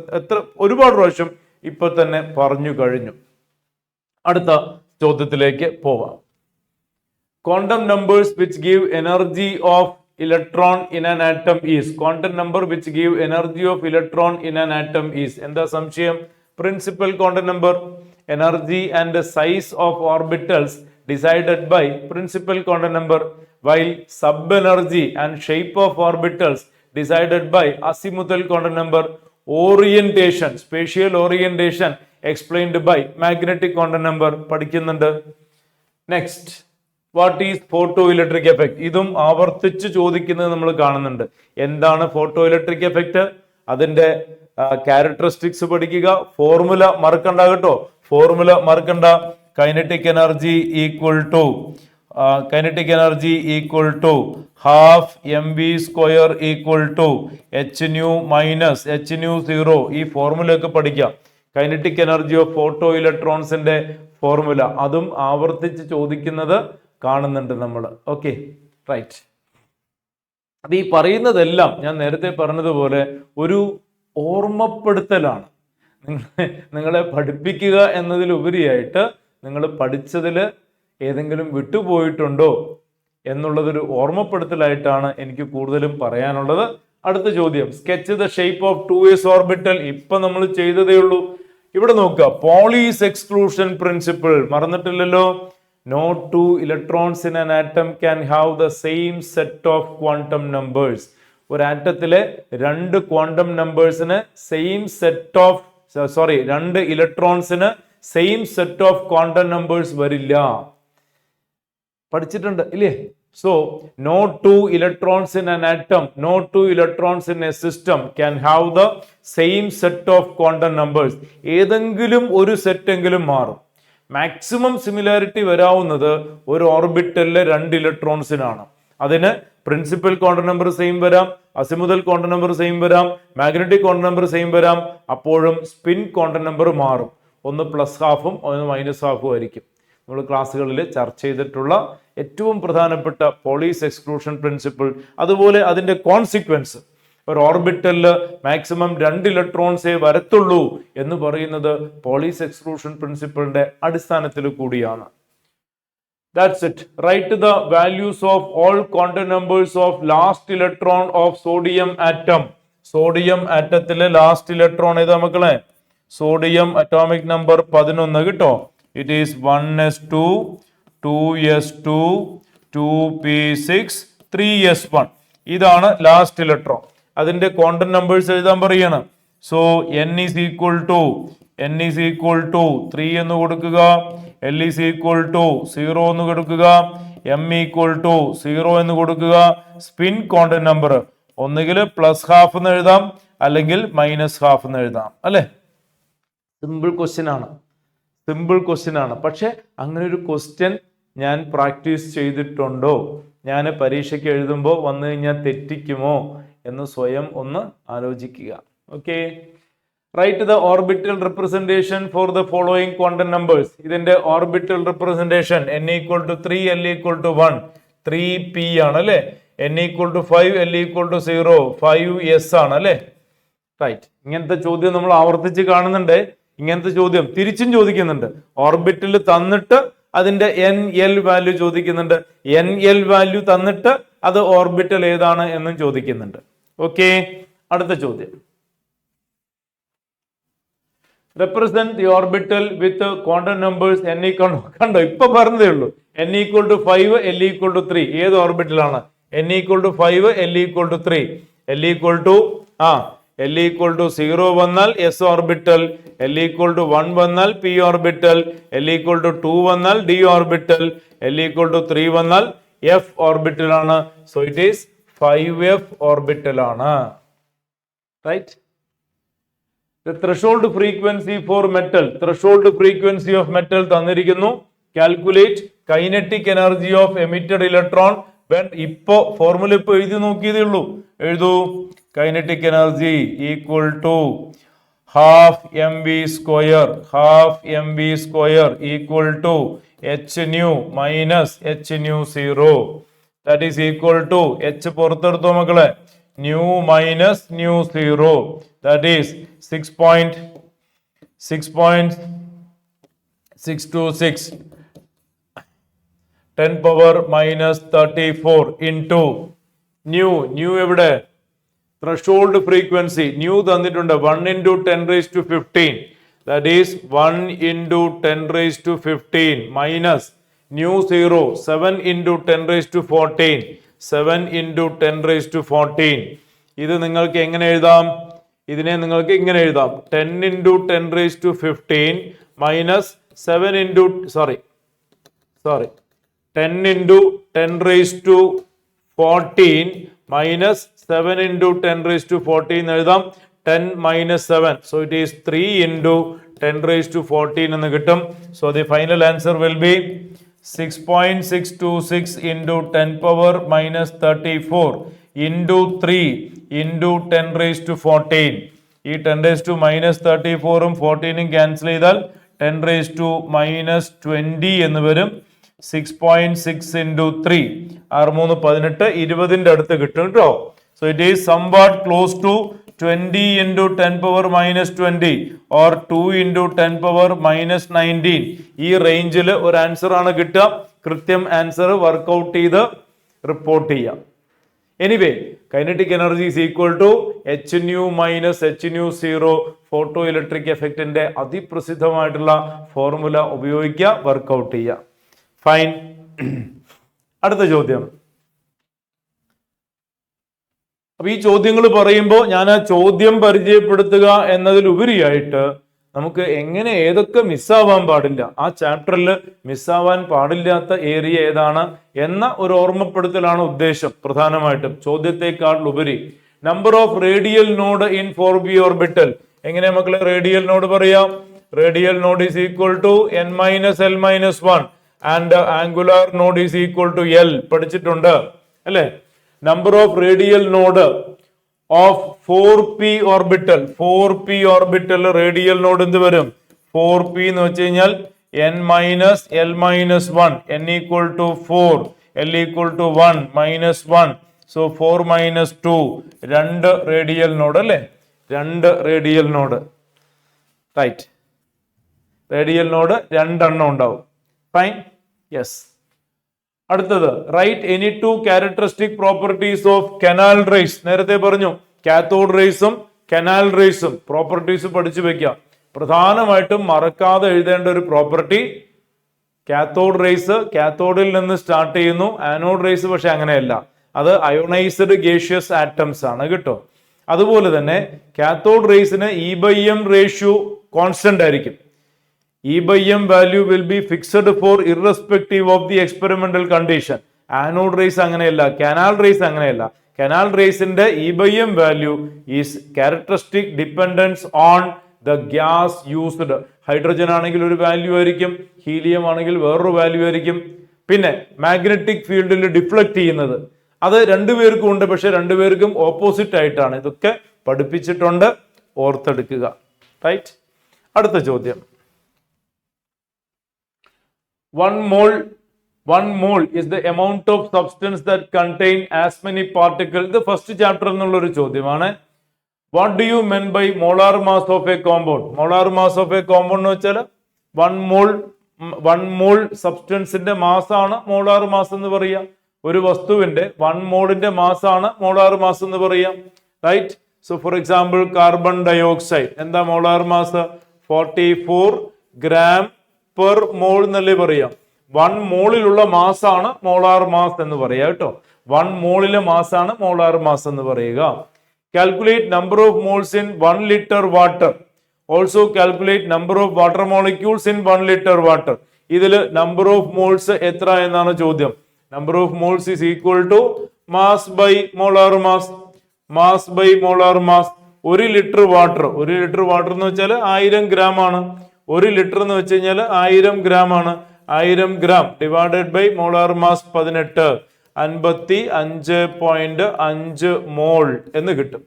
[SPEAKER 1] ഒരുപാട് പ്രാവശ്യം ഇപ്പൊ തന്നെ പറഞ്ഞു കഴിഞ്ഞു. അടുത്ത ചോദ്യത്തിലേക്ക് പോവാം. Quantum numbers which give energy of electron in an atom is. Quantum number which give energy of electron in an atom is. എന്താ സംശയം? Principal quantum number, energy and the size of orbitals decided by principal quantum number, while sub energy and shape of orbitals decided by azimuthal quantum number. Orientation, spatial orientation explained by magnetic quantum number. പഠിക്കുന്നുണ്ട്. Next, what is photo electric effect? ഇതും ആവർത്തിച്ച് ചോദിക്കുന്നത് നമ്മൾ കാണുന്നുണ്ട്. എന്താണ് photo electric effect? അതിന്റെ characteristics പഠിക്കുക. Formula മറക്കണ്ട കേട്ടോ, ഫോർമുല മറക്കണ്ട. Kinetic energy equal to half mv² equal to hν minus hν0. ഈ ഫോർമുല ഒക്കെ പഠിക്കാം. കൈനറ്റിക് എനർജി ഓഫ് ഫോട്ടോ ഇലക്ട്രോൺസിന്റെ ഫോർമുല അതും ആവർത്തിച്ച് ചോദിക്കുന്നത് കാണുന്നുണ്ട് നമ്മൾ. Okay, right. അത് ഈ പറയുന്നതെല്ലാം ഞാൻ നേരത്തെ പറഞ്ഞതുപോലെ ഒരു ഓർമ്മപ്പെടുത്തലാണ്. നിങ്ങളെ പഠിപ്പിക്കുക എന്നതിലുപരിയായിട്ട് നിങ്ങൾ പഠിച്ചതിൽ ഏതെങ്കിലും വിട്ടുപോയിട്ടുണ്ടോ എന്നുള്ളതൊരു ഓർമ്മപ്പെടുത്തലായിട്ടാണ് എനിക്ക് കൂടുതലും പറയാനുള്ളത്. അടുത്ത ചോദ്യം, sketch the shape of 2s orbital. ഇപ്പൊ നമ്മൾ ചെയ്തതേ ഉള്ളൂ. ഇവിടെ നോക്കുക, പോളീസ് എക്സ്ക്ലൂഷൻ പ്രിൻസിപ്പിൾ മറന്നിട്ടില്ലല്ലോ. No two electrons in an atom can have the same set of quantum numbers. ഒരു ആറ്റത്തിലെ രണ്ട് ക്വാണ്ടം നമ്പേഴ്സിന് രണ്ട് ഇലക്ട്രോൺസിന് same set of quantum numbers വരില്ല. പഠിച്ചിട്ടുണ്ട് ഇല്ലേ? So no two electrons in an atom, no two electrons in a system can have the same set of quantum numbers. ഏതെങ്കിലും ഒരു സെറ്റ് എങ്കിലും മാറും. മാക്സിമം സിമിലാരിറ്റി വരാവുന്നത് ഒരു ഓർബിറ്റലിലെ രണ്ട് ഇലക്ട്രോൺസിനാണ്. അതിന് പ്രിൻസിപ്പൽ ക്വാണ്ടം നമ്പർ സെയിം വരാം, അസിമുതൽ ക്വാണ്ടം നമ്പർ സെയിം വരാം, magnetic quantum number same വരാം. അപ്പോഴും സ്പിൻ ക്വാണ്ടം നമ്പർ മാറും. ഒന്ന് പ്ലസ് ഹാഫും ഒന്ന് മൈനസ് ഹാഫും ആയിരിക്കും. നമ്മൾ ക്ലാസ്സുകളിൽ ചർച്ച ചെയ്തിട്ടുള്ള ഏറ്റവും പ്രധാനപ്പെട്ട പോളീസ് എക്സ്ക്ലൂഷൻ പ്രിൻസിപ്പിൾ. അതുപോലെ അതിന്റെ കോൺസിക്വൻസ്, ഒരു ഓർബിറ്റലില് മാക്സിമം രണ്ട് ഇലക്ട്രോൺസേ വരത്തുള്ളൂ എന്ന് പറയുന്നത് പോളീസ് എക്സ്ക്ലൂഷൻ പ്രിൻസിപ്പിളിന്റെ അടിസ്ഥാനത്തിൽ കൂടിയാണ്. That's it. Write the values of all quantum numbers of last electron of sodium atom. Sodium ആറ്റത്തിലെ ലാസ്റ്റ് ഇലക്ട്രോൺ ഏതാ മക്കളെ? സോഡിയം അറ്റോമിക് നമ്പർ 11 കിട്ടോ. It is 1s2, 2s2, 2p6, 3s1. ഇതാണ് ലാസ്റ്റ് ഇലക്ട്രോൺ. അതിന്റെ quantum numbers എഴുതാൻ പറയാണ്. So n is equal to 3 എന്ന് കൊടുക്കുക, l ഈസ് ഈക്വൽ ടു 0 എന്ന് കൊടുക്കുക, m ഈക്വൽ ടു 0 എന്ന് കൊടുക്കുക. സ്പിൻ കോണ്ടന്റ് നമ്പർ ഒന്നുകിൽ പ്ലസ് ഹാഫ് എന്ന് എഴുതാം അല്ലെങ്കിൽ മൈനസ് ഹാഫ് എന്ന് എഴുതാം അല്ലെ. സിമ്പിൾ ക്വസ്റ്റ്യൻ ആണ്. പക്ഷെ അങ്ങനെ ഒരു ക്വസ്റ്റ്യൻ ഞാൻ പ്രാക്ടീസ് ചെയ്തിട്ടുണ്ടോ, ഞാൻ പരീക്ഷയ്ക്ക് എഴുതുമ്പോൾ വന്നു കഴിഞ്ഞാൽ തെറ്റിക്കുമോ എന്ന് സ്വയം ഒന്ന് ആലോചിക്കുക. Okay, right the orbital representation for the following quantum numbers. ഇതിന്റെ orbital representation n equal to 3, l equal to 1, 3p ആണ് അല്ലെ. n equal to 5, l equal to 0, 5s ആണ് അല്ലെ. റൈറ്റ്, ഇങ്ങനത്തെ ചോദ്യം നമ്മൾ ആവർത്തിച്ച് കാണുന്നുണ്ട്. ഇങ്ങനത്തെ ചോദ്യം തിരിച്ചും ചോദിക്കുന്നുണ്ട്. ഓർബിറ്റിൽ തന്നിട്ട് അതിന്റെ n l വാല്യൂ ചോദിക്കുന്നുണ്ട്. n l വാല്യൂ തന്നിട്ട് അത് ഓർബിറ്റൽ ഏതാണ് എന്നും ചോദിക്കുന്നുണ്ട്. ഓക്കെ, അടുത്ത ചോദ്യം. represent the orbital with quantum numbers n equal കണ്ടോ, ഇപ്പൊ പറഞ്ഞതേ ഉള്ളൂ. n equal to 5, l equal to 3. ഏത് ഓർബിറ്റലാണ്? n equal to 5, l equal to 3. l equal to l equal to 0 വന്നാൽ s orbital, l equal to 1 വന്നാൽ p orbital, l equal to 2 വന്നാൽ d orbital, l equal to 3 വന്നാൽ f orbital ആണ്. So it is 5f orbital ആണ്. Right. The threshold frequency for metal, threshold frequency of metal തന്നിരിക്കുന്നു. Calculate kinetic energy of emitted electron when ഇപ്പോ formula ഇപ്പൊ എഴുതി നോക്കിയതേ ഉള്ളൂ. എഴുതൂ. kinetic energy equal to half mv square equal to h nu minus h nu 0. That is equal to h പുറത്തെടുത്തോ മക്കളെ, nu minus nu 0. That is 6.626 10 power minus 34 into nu എവിടെ? threshold frequency nu തന്നിട്ടുണ്ട് 1 into 10 raised to 15. That is 1 into 10 raised to 15 minus nu 0 7 into 10 raised to 14. 7 into 10 raised to 14. ഇത് നിങ്ങൾക്ക് എങ്ങനെ എഴുതാം? ഇതിനെ നിങ്ങൾക്ക് ഇങ്ങനെ എഴുതാം. 10 into 10 raised to 15 minus 7 into 10 into 10 raised to 14 minus 7 into 10 raised to 14 എഴുതാം. 10 minus 7. So it is 3 into 10 raised to 14 എന്ന് കിട്ടും. So the final answer will be 6.626 into 10 power minus 34 into 3 into 10 raised to 14. ഈ 10 raised to minus 34ഉം 14ഉം cancel ചെയ്താൽ 10 raised to minus 20 എന്ന് വരും. 6.6 into 3 6 3 18 20ന്റെ അടുത്ത് കിട്ടും കേട്ടോ. So it is somewhat close to 20 into 10 power minus 20 or 2 into 10 power minus 19. ഈ റേഞ്ചിൽ ഒരു ആൻസർ ആണ് കിട്ടുക. കൃത്യം ആൻസർ വർക്ക്ഔട്ട് ചെയ്ത് റിപ്പോർട്ട് ചെയ്യാം. Anyway, kinetic energy is equal to h nu minus h nu 0. Photo electric എഫക്റ്റിന്റെ അതിപ്രസിദ്ധമായിട്ടുള്ള ഫോർമുല ഉപയോഗിക്കുക, വർക്ക്ഔട്ട് ചെയ്യുക. ഫൈൻ. അടുത്ത ചോദ്യം. അപ്പൊ ഈ ചോദ്യങ്ങൾ പറയുമ്പോൾ ഞാൻ ആ ചോദ്യം പരിചയപ്പെടുത്തുക എന്നതിലുപരിയായിട്ട് നമുക്ക് എങ്ങനെ ഏതൊക്കെ മിസ്സാവാൻ പാടില്ല, ആ ചാപ്റ്ററിൽ മിസ്സാവാൻ പാടില്ലാത്ത ഏരിയ ഏതാണ് എന്ന ഒരു ഓർമ്മപ്പെടുത്തലാണ് ഉദ്ദേശം. പ്രധാനമായിട്ടും ചോദ്യത്തെക്കാൾ ഉപരി number of radial node in 4p orbital. എങ്ങനെ മക്കളെ റേഡിയൽ നോഡ് പറയാം? Radial node is equal to n minus l minus 1 and angular node is equal to l. പഠിച്ചിട്ടുണ്ട് അല്ലെ? Number of radial node of 4p orbital. 4p orbital radial node എന്ത് വരും? 4p എന്ന് വെച്ച് കഴിഞ്ഞാൽ n minus l minus 1, n equal to 4, l equal to 1 minus 1. So 4 minus 2, 2 radial node അല്ലെ? 2 radial node. Right. Radial node 2 എണ്ണം ഉണ്ടാവും. Fine. Yes. അടുത്തത്, right any 2 characteristic properties of canal rays. നേരത്തെ പറഞ്ഞു കാത്തോഡ് റേസും കനാൽ റേസും properties പഠിച്ചു വെക്കാം. പ്രധാനമായിട്ടും മറക്കാതെ എഴുതേണ്ട ഒരു പ്രോപ്പർട്ടി കാത്തോഡ് റേസ് കാത്തോഡിൽ നിന്ന് സ്റ്റാർട്ട് ചെയ്യുന്നു. ആനോഡ് റേസ് പക്ഷെ അങ്ങനെയല്ല, അത് അയോണൈസ്ഡ് ഗേഷ്യസ് ആറ്റംസ് ആണ് കേട്ടോ. അതുപോലെ തന്നെ കാത്തോഡ് റേസിന് E/M റേഷ്യോ കോൺസ്റ്റന്റ് ആയിരിക്കും. E/M value will be fixed for irrespective of the experimental condition. Anode rays അങ്ങനെയല്ല, കനാൽ റേസ് അങ്ങനെയല്ല. കനാൽ റേസിന്റെ E/M value is characteristic dependence on the gas used. Hydrogen ആണെങ്കിൽ ഒരു വാല്യൂ ആയിരിക്കും, helium ആണെങ്കിൽ വേറൊരു value ആയിരിക്കും. പിന്നെ മാഗ്നറ്റിക് ഫീൽഡിൽ ഡിഫ്ലക്ട് ചെയ്യുന്നത് അത് രണ്ടുപേർക്കും ഉണ്ട്, പക്ഷെ രണ്ടുപേർക്കും ഓപ്പോസിറ്റ് ആയിട്ടാണ്. ഇതൊക്കെ പഠിപ്പിച്ചിട്ടുണ്ട്, ഓർത്തെടുക്കുക. റൈറ്റ്. അടുത്ത ചോദ്യം. 1 mole is the amount of substance that contain as many particles. ഇത് ഫസ്റ്റ് ചാപ്റ്റർ എന്നുള്ള ഒരു ചോദ്യമാണ്. What do you mean by molar mass of a compound? Molar mass of a compound എന്ന് വെച്ചാൽ 1 mole സബ്സ്റ്റൻസിന്റെ മാസ് ആണ് മോളാർ മാസ് എന്ന് പറയുക. ഒരു വസ്തുവിന്റെ 1 മോളിന്റെ മാസ് ആണ് മോളാർ മാസ് എന്ന് പറയാം. Right. So for example carbon dioxide എന്താ molar mass? 44 gram per mole എന്നല്ലേ പറയാം. 1 മോളിലുള്ള മാസ് ആണ് മോളാർ മാസ് എന്ന് പറയാം കേട്ടോ. 1 മോളിലെ മാസ് ആണ് മോളാർ മാസ് എന്ന് പറയുക. Calculate number of moles in 1 litre water. Also calculate number of water molecules in 1 litre water. ഇതിൽ നമ്പർ ഓഫ് മോൾസ് എത്ര എന്നാണ് ചോദ്യം. Number of moles is equal to mass by molar mass. Mass by molar mass. 1 litre water എന്ന് വെച്ചാൽ 1000 gram ആണ്. 1 litre എന്ന് വെച്ച് കഴിഞ്ഞാൽ 1000 ഗ്രാം ആണ്. 1000 gram divided by molar mass 18, 55.5 mole എന്ന് കിട്ടും.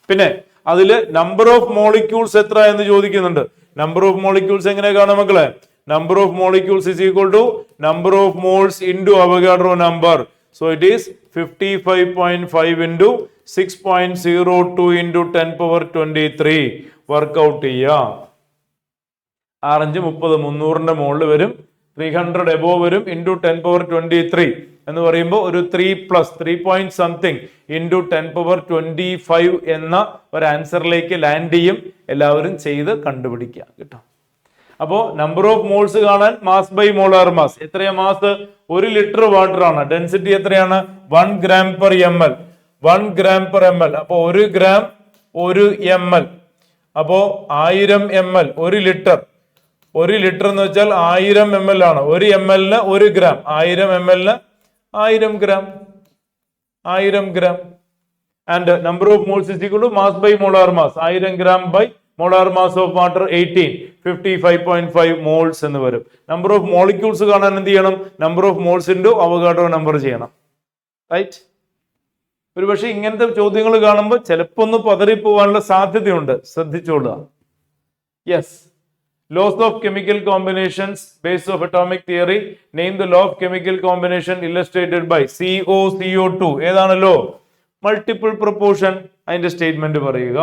[SPEAKER 1] പിന്നെ അതില് നമ്പർ ഓഫ് മോളിക്യൂൾസ് എത്ര എന്ന് ചോദിക്കുന്നുണ്ട്. നമ്പർ ഓഫ് മോളിക്യൂൾസ് എങ്ങനെ കാണാം മക്കളെ? Number of molecules is equal to number of moles into Avogadro number. So it is 55.5 into 6.02 into 10⁻23. Work out ചെയ്യാം. 6×5 30, 300ന്റെ മുകളിൽ വരും. 300 എബോവ് വരും. ഇൻറ്റു 10⁻23 എന്ന് പറയുമ്പോൾ ഒരു 3 പോയിന്റ് സംതിങ് ഇൻറ്റു 10⁻25 എന്ന ഒരു ആൻസറിലേക്ക് ലാൻഡ് ചെയ്യും. എല്ലാവരും ചെയ്ത് കണ്ടുപിടിക്കുക കേട്ടോ. അപ്പോ നമ്പർ ഓഫ് മോൾസ് കാണാൻ മാസ് ബൈ മോളാർ മാസ്. എത്രയാ മാസ്? 1 ലിറ്റർ വാട്ടർ ആണ്. ഡെൻസിറ്റി എത്രയാണ്? 1 gram per ml. 1 gram per ml. അപ്പോ 1 ഗ്രാം 1 ml. അപ്പോ 1000 ml 1 ലിറ്റർ. 1 ലിറ്റർ എന്ന് വെച്ചാൽ 1000 ml ആണ്. 1 ml 1 gram. 1000 ml 1000 gram. 1000 gram. And number of moles is equal to mass by molar mass. 1000 gram by molar mass of water 18, 55.5 moles എന്ന് വരും. Number of molecules കാണാൻ എന്ത് ചെയ്യണം? Number of moles into Avogadro number ചെയ്യണം. Right. ഒരു പക്ഷെ ഇങ്ങനത്തെ ചോദ്യങ്ങൾ കാണുമ്പോൾ ചിലപ്പോ ഒന്ന് പതറിപ്പോവാനുള്ള സാധ്യതയുണ്ട്, ശ്രദ്ധിച്ചോളുക. Yes. Laws of chemical combinations based of atomic theory. Name the law of chemical combination illustrated by CO2. ഏതാണ് ലോ? Multiple proportion. അതിന്റെ സ്റ്റേറ്റ്മെന്റ് പറയുക.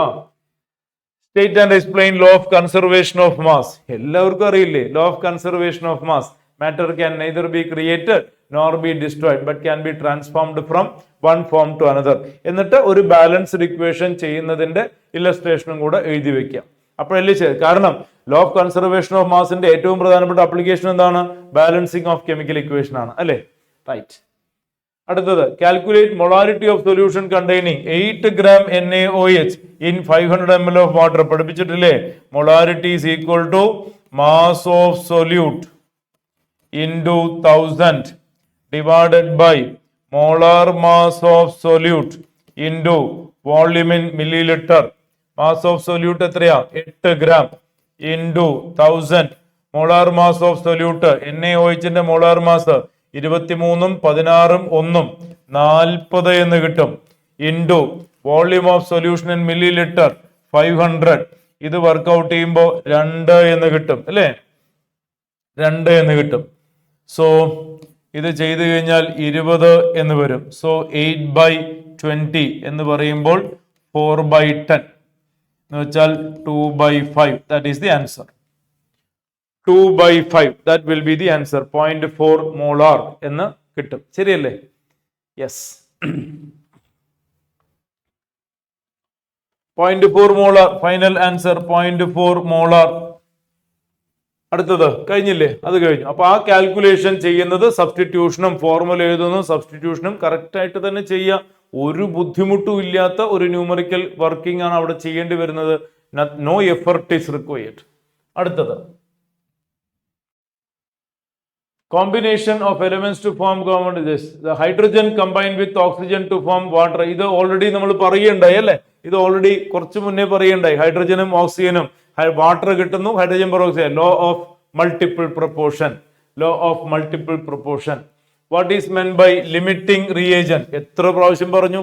[SPEAKER 1] State and explain law of conservation of mass. എല്ലാവർക്കും അറിയില്ലേ law of conservation of mass? Matter can neither be created nor be destroyed but can be transformed from one form to another. എന്നിട്ട് ഒരു balanced equation ചെയ്യുന്നതിന്റെ ഇല്ലസ്ട്രേഷനും കൂടെ എഴുതി വെക്കാം. അപ്പോഴല്ലേ കാരണം ലോ ഓഫ് കൺസർവേഷൻ ഓഫ് മാസിന്റെ ഏറ്റവും പ്രധാനപ്പെട്ട ആപ്ലിക്കേഷൻ എന്താണ്? ബാലൻസിങ് ഓഫ് കെമിക്കൽ ഇക്വേഷൻ ആണ് അല്ലേ? റൈറ്റ്. അടുത്തത് calculate molarity of solution containing 8 gram NaOH in 500 ml of water. പഠിപ്പിച്ചിട്ടില്ലേ? Molarity is equal to mass of solute into 1000 divided by molar mass of solute into volume in millilitre. Mass of solute എത്രയാ? 8 gram into 1000. Molar mass of solute NaOHന്റെ molar mass 23ഉം 16ഉം 1ഉം 40 എന്ന് കിട്ടും. Into volume of solution in millilitre 500. ഇത് workout ചെയ്യുമ്പോൾ 2 എന്ന് കിട്ടും അല്ലേ? 2 എന്ന് കിട്ടും. സോ ഇത് ചെയ്തു കഴിഞ്ഞാൽ 20 എന്ന് വരും. സോ 8/20 എന്ന് പറയുമ്പോൾ 4/10 എന്ന് വെച്ചാൽ 2/5. That is the answer. 2/5 that will be the answer. 0.4 molar എന്ന് കിട്ടും. ശരിയല്ലേ? Yes. 0.4 molar final answer. 0.4 molar. അടുത്തത് കഴിഞ്ഞില്ലേ? അത് കഴിഞ്ഞു. അപ്പൊ ആ കാൽക്കുലേഷൻ ചെയ്യുന്നത് സബ്സ്റ്റിറ്റ്യൂഷനും ഫോർമുല എഴുതുന്നു, സബ്സ്റ്റിറ്റ്യൂഷനും കറക്റ്റ് ആയിട്ട് തന്നെ ചെയ്യുക. ഒരു ബുദ്ധിമുട്ടും ഇല്ലാത്ത ഒരു ന്യൂമറിക്കൽ വർക്കിംഗ് ആണ് അവിടെ ചെയ്യേണ്ടി വരുന്നത്. No effort is required. അടുത്തത് combination of elements to form compound is this. The hydrogen combined with oxygen to form water. ഇത് ഓൾറെഡി നമ്മൾ പറയുണ്ടായി അല്ലേ, ഇത് ഓൾറെഡി കുറച്ച് മുന്നേ പറയുണ്ടായി. ഹൈഡ്രജനും ഓക്സിജനും വാട്ടർ കിട്ടുന്നു, hydrogen peroxide. Law of multiple proportion, law of multiple proportion. What is meant by limiting reagent? എത്ര പ്രാവശ്യം പറഞ്ഞു?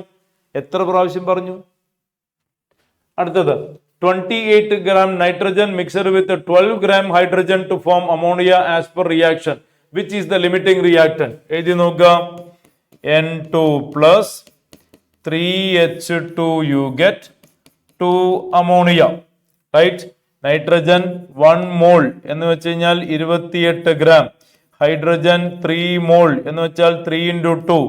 [SPEAKER 1] അടുത്തത് 28 gram nitrogen mixed with 12 gram hydrogen to form ammonia as per reaction. Which is the limiting reactant? എഴുതി നോക്കുക. N2 plus 3H2 you get 2 ammonia, right? Nitrogen 1 mole എന്ന് വെച്ച് കഴിഞ്ഞാൽ 28 gram. Hydrogen 3 mole എന്ന് വെച്ചാൽ 3 into 2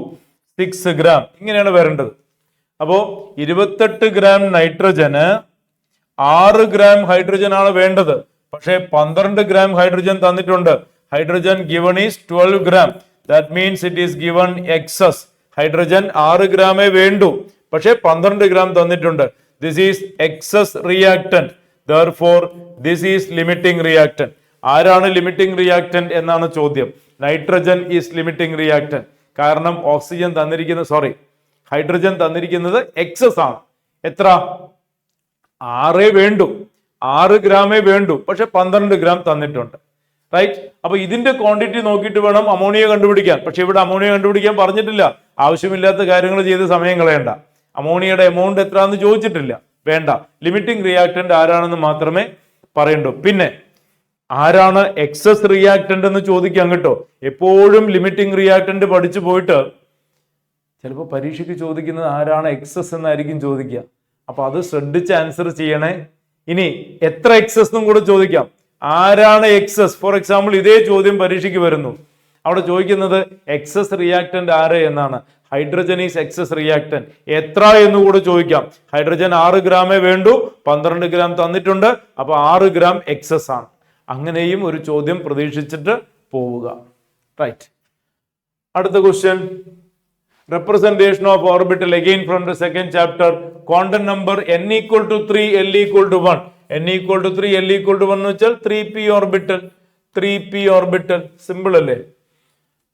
[SPEAKER 1] 6 gram. ഇങ്ങനെയാണ് വരേണ്ടത്. അപ്പോ 28 gram നൈട്രജന് 6 gram ഹൈഡ്രജൻ ആണ് വേണ്ടത്. പക്ഷേ 12 gram ഹൈഡ്രജൻ തന്നിട്ടുണ്ട്. Hydrogen given is 12 gram. That means it is given excess. Hydrogen 6 gram വേണ്ടു, പക്ഷേ 12 gram തന്നിട്ടുണ്ട്. This is excess reactant. Therefore, this is limiting reactant. ആരാണ് ലിമിറ്റിംഗ് റിയാക്ടന്റ് എന്നാണ് ചോദ്യം. Nitrogen is limiting reactant. കാരണം ഓക്സിജൻ ഹൈഡ്രജൻ തന്നിരിക്കുന്നത് excess ആണ്. എത്ര? 6 വേണ്ടു, 6 ഗ്രാമേ വേണ്ടു, പക്ഷെ 12 ഗ്രാം തന്നിട്ടുണ്ട്. റൈറ്റ്. അപ്പൊ ഇതിന്റെ ക്വാണ്ടിറ്റി നോക്കിയിട്ട് വേണം അമോണിയ കണ്ടുപിടിക്കാൻ. പക്ഷെ ഇവിടെ അമോണിയ കണ്ടുപിടിക്കാൻ പറഞ്ഞിട്ടില്ല. ആവശ്യമില്ലാത്ത കാര്യങ്ങൾ ചെയ്ത് സമയം കളയണ്ട. അമോണിയയുടെ എമൗണ്ട് എത്രയാണെന്ന് ചോദിച്ചിട്ടില്ല, വേണ്ട. ലിമിറ്റിംഗ് റിയാക്ടന്റ് ആരാണെന്ന് മാത്രമേ പറയണ്ടൂ. പിന്നെ ആരാണ് എക്സസ് റിയാക്ടന്റ് എന്ന് ചോദിക്കാം കേട്ടോ. എപ്പോഴും ലിമിറ്റിംഗ് റിയാക്ടന്റ് പഠിച്ചു പോയിട്ട് ചിലപ്പോൾ പരീക്ഷയ്ക്ക് ചോദിക്കുന്നത് ആരാണ് എക്സസ് എന്നായിരിക്കും ചോദിക്കുക. അപ്പൊ അത് ശ്രദ്ധിച്ച് ആൻസർ ചെയ്യണേ. ഇനി എത്ര എക്സസ് എന്നും കൂടെ ചോദിക്കാം. ആരാണ് എക്സസ്? ഫോർ എക്സാമ്പിൾ ഇതേ ചോദ്യം പരീക്ഷയ്ക്ക് വരുന്നു. അവിടെ ചോദിക്കുന്നത് എക്സസ് റിയാക്ടന്റ് ആര് എന്നാണ്. Hydrogen is excess reactant. എത്ര എന്നുകൂടെ ചോദിക്കാം. ഹൈഡ്രജൻ 6 ഗ്രാമേ വേണ്ടു, 12 ഗ്രാം തന്നിട്ടുണ്ട്, അപ്പൊ 6 ഗ്രാം എക്സസ് ആണ്. അങ്ങനെയും ഒരു ചോദ്യം പ്രതീക്ഷിച്ചിട്ട് പോവുക. റൈറ്റ്. അടുത്ത question, representation of orbital again from the second chapter. Quantum number n equal to 3, l equal to 1. n equal to 3, l equal to 1 എന്ന് വെച്ചാൽ 3p orbital. 3p orbital simple അല്ലേ?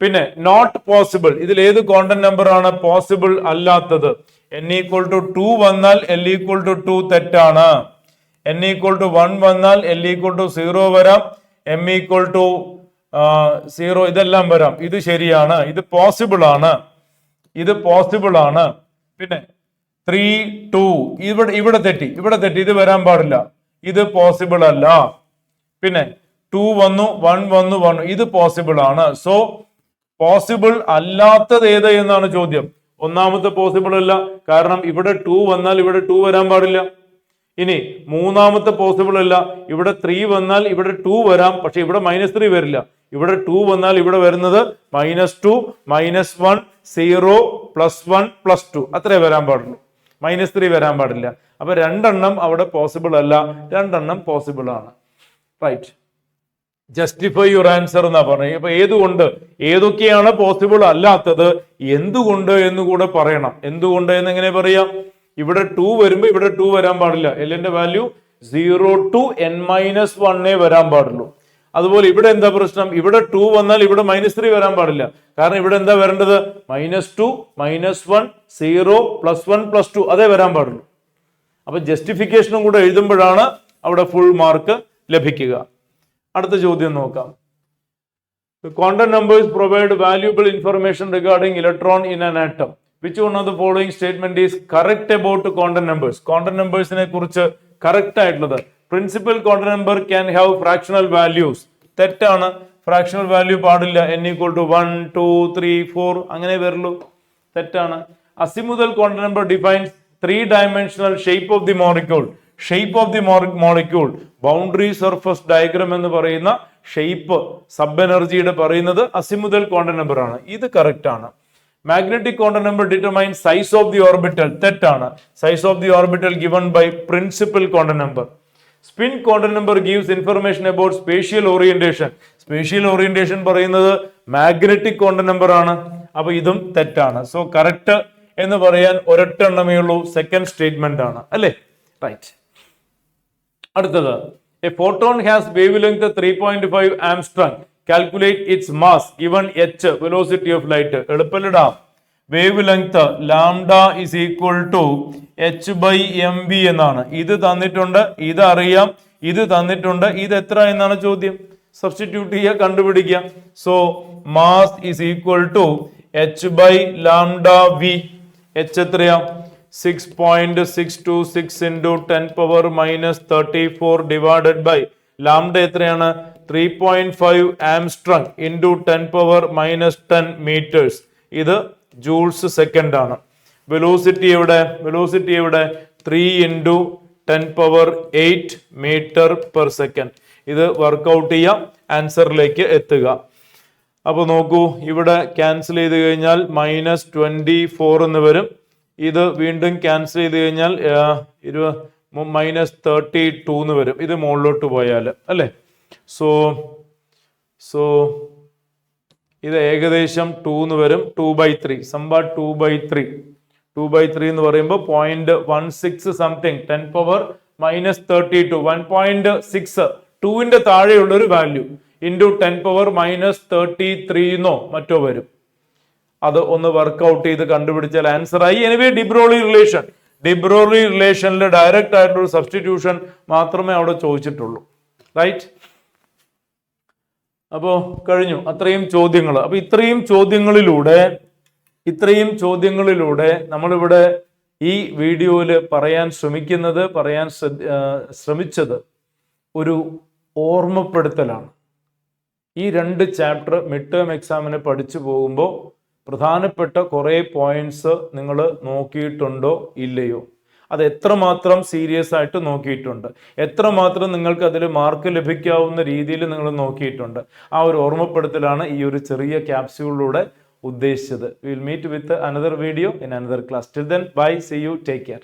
[SPEAKER 1] പിന്നെ നോട്ട് പോസിബിൾ, ഇതിൽ ഏത് quantum number ആണ് possible അല്ലാത്തത്? n equal to 2 വന്നാൽ l equal to 2 തെറ്റാണ്. n equal to 1 വന്നാൽ l equal to 0 വരാം, m equal to 0 ഇതെല്ലാം വരാം. ഇത് ശരിയാണ്, ഇത് പോസിബിൾ ആണ്, ഇത് പോസിബിൾ ആണ്. പിന്നെ 3, 2 ഇവിടെ തെറ്റി, ഇത് വരാൻ പാടില്ല, ഇത് പോസിബിൾ അല്ല. പിന്നെ 2 വന്നു, 1 വന്നു, ഇത് പോസിബിൾ ആണ്. സോ പോസിബിൾ അല്ലാത്തത് ഏത് എന്നാണ് ചോദ്യം. ഒന്നാമത്തെ പോസിബിൾ അല്ല, കാരണം ഇവിടെ 2 വന്നാൽ ഇവിടെ 2 വരാൻ പാടില്ല. ഇനി മൂന്നാമത്തെ പോസിബിൾ അല്ല, ഇവിടെ 3 വന്നാൽ ഇവിടെ 2 വരാം, പക്ഷെ ഇവിടെ -3 വരില്ല. ഇവിടെ 2 വന്നാൽ ഇവിടെ വരുന്നത് -2, -1, 0, +1, +2 അത്രേ വരാൻ പാടുള്ളൂ. -3 വരാൻ പാടില്ല. അപ്പൊ 2 എണ്ണം അവിടെ പോസിബിൾ അല്ല, 2 എണ്ണം പോസിബിൾ ആണ്. റൈറ്റ്. ജസ്റ്റിഫൈ യുവർ ആൻസർ എന്നാ പറഞ്ഞത്. അപ്പൊ ഏതൊക്കെയാണ് പോസിബിൾ അല്ലാത്തത്, എന്തുകൊണ്ട് എന്നുകൂടെ പറയണം. എന്തുകൊണ്ട് എന്ന് എങ്ങനെ പറയാം? ഇവിടെ 2 വരുമ്പോ ഇവിടെ 2 വരാൻ പാടില്ല. എല്ലിന്റെ വാല്യൂ 0 to n-1 വരാൻ പാടുള്ളൂ. അതുപോലെ ഇവിടെ എന്താ പ്രശ്നം? ഇവിടെ 2 വന്നാൽ ഇവിടെ -3 വരാൻ പാടില്ല. കാരണം ഇവിടെ എന്താ വരേണ്ടത്? -2, -1, 0, +1, +2 അതേ വരാൻ പാടുള്ളൂ. അപ്പൊ ജസ്റ്റിഫിക്കേഷനും കൂടെ എഴുതുമ്പോഴാണ് അവിടെ ഫുൾ മാർക്ക് ലഭിക്കുക. അടുത്ത ചോദ്യം നോക്കാം. Quantum numbers provide valuable information regarding electron in an atom. Which one of the following statement is correct about quantum numbers? Quantum numbers-നെ കുറിച്ച് കറക്റ്റ് ആയിട്ടുള്ളത്. Principal quantum number can have fractional values. തെറ്റാണ്. Fractional value പാടില്ല. n equal to 1, 2, 3, 4 അങ്ങനെ വരുള്ളൂ. തെറ്റാണ്. Azimuthal quantum number defines 3-dimensional shape of the molecule. Shape of the molecule boundary surface diagram എന്ന് പറയുന്ന shape sub എനർജിയുടെ പറയുന്നത് അസിമുതൽ ക്വാണ്ടം നമ്പർ ആണ്. ഇത് കറക്റ്റ് ആണ്. Magnetic quantum number determine size of the orbital. തെറ്റാണ്. Size of the orbital given by principal quantum number. Spin quantum number gives information about spatial orientation. Spatial orientation പറയുന്നത് magnetic quantum number ആണ്. അപ്പൊ ഇതും തെറ്റാണ്. So correct എന്ന് പറയാൻ ഒരൊറ്റ എണ്ണമേ ഉള്ളൂ, സെക്കൻഡ് സ്റ്റേറ്റ്മെന്റ് ആണ് അല്ലേ? റൈറ്റ്. അടുത്തത്, a photon has wavelength 3.5 angstrom, calculate its mass given h, velocity of light. എളുപ്പമില്ലടാ. Wavelength lambda is equal to h/mv എന്നാണ്. ഇത് തന്നിട്ടുണ്ട്, ഇത് അറിയാം, ഇത് തന്നിട്ടുണ്ട്, ഇത് എത്ര എന്നാണ് ചോദ്യം. സബ്സ്റ്റിറ്റ്യൂട്ട് ചെയ്യുക, കണ്ടുപിടിക്കുക. So mass is equal to h/λv. h എത്രയാ? 6.626 into 10⁻⁻34 ഡിവൈഡഡ് ബൈ ലാംഡ എത്രയാണ്? 3.5 ആംസ്ട്രോങ് into 10⁻⁻10 മീറ്റേഴ്സ്. ഇത് ജൂൾസ് സെക്കൻഡ് ആണ്. വെലോസിറ്റി എവിടെ? 3 into 10⁸ മീറ്റർ പെർ സെക്കൻഡ്. ഇത് വർക്ക്ഔട്ട് ചെയ്യാം, ആൻസറിലേക്ക് എത്തുക. അപ്പൊ നോക്കൂ, ഇവിടെ ക്യാൻസൽ ചെയ്ത് കഴിഞ്ഞാൽ -24 എന്ന് വരും. ഇത് വീണ്ടും ക്യാൻസൽ ചെയ്ത് കഴിഞ്ഞാൽ -32 എന്ന് വരും. ഇത് മുകളിലോട്ട് പോയാൽ അല്ലേ? സോ ഇത് ഏകദേശം 2 എന്ന് വരും. 2/3 സംഭവ 2/3 എന്ന് പറയുമ്പോൾ 0.16 സംതിങ് 10⁻32 1.6 2ന്റെ താഴെയുള്ള ഒരു വാല്യൂ ഇൻറ്റു 10⁻33 എന്നോ മറ്റോ വരും. അത് ഒന്ന് വർക്ക്ഔട്ട് ചെയ്ത് കണ്ടുപിടിച്ചാൽ ആൻസർ ആയി. എനിവേ ഡിബ്രോളി റിലേഷനിൽ ഡയറക്റ്റ് ആയിട്ടുള്ള ഒരു സബ്സ്റ്റിറ്റ്യൂഷൻ മാത്രമേ അവിടെ ചോദിച്ചിട്ടുള്ളൂ. റൈറ്റ്. അപ്പോ കഴിഞ്ഞു അത്രയും ചോദ്യങ്ങൾ. അപ്പൊ ഇത്രയും ചോദ്യങ്ങളിലൂടെ നമ്മളിവിടെ ഈ വീഡിയോയിൽ പറയാൻ ശ്രമിച്ചത് ഒരു ഓർമ്മപ്പെടുത്തലാണ്. ഈ 2 ചാപ്റ്റർ മിഡ് ടേം എക്സാമിന് പഠിച്ചു പോകുമ്പോൾ പ്രധാനപ്പെട്ട കുറേ പോയിന്റ്സ് നിങ്ങൾ നോക്കിയിട്ടുണ്ടോ ഇല്ലയോ, അത് എത്രമാത്രം സീരിയസ് ആയിട്ട് നോക്കിയിട്ടുണ്ട്, എത്രമാത്രം നിങ്ങൾക്ക് അതിൽ മാർക്ക് ലഭിക്കാവുന്ന രീതിയിൽ നിങ്ങൾ നോക്കിയിട്ടുണ്ട്, ആ ഒരു ഓർമ്മപ്പെടുത്തലാണ് ഈ ഒരു ചെറിയ ക്യാപ്സ്യൂളിലൂടെ ഉദ്ദേശിച്ചത്. Will meet with another video in another class. Till then bye, see you, take care.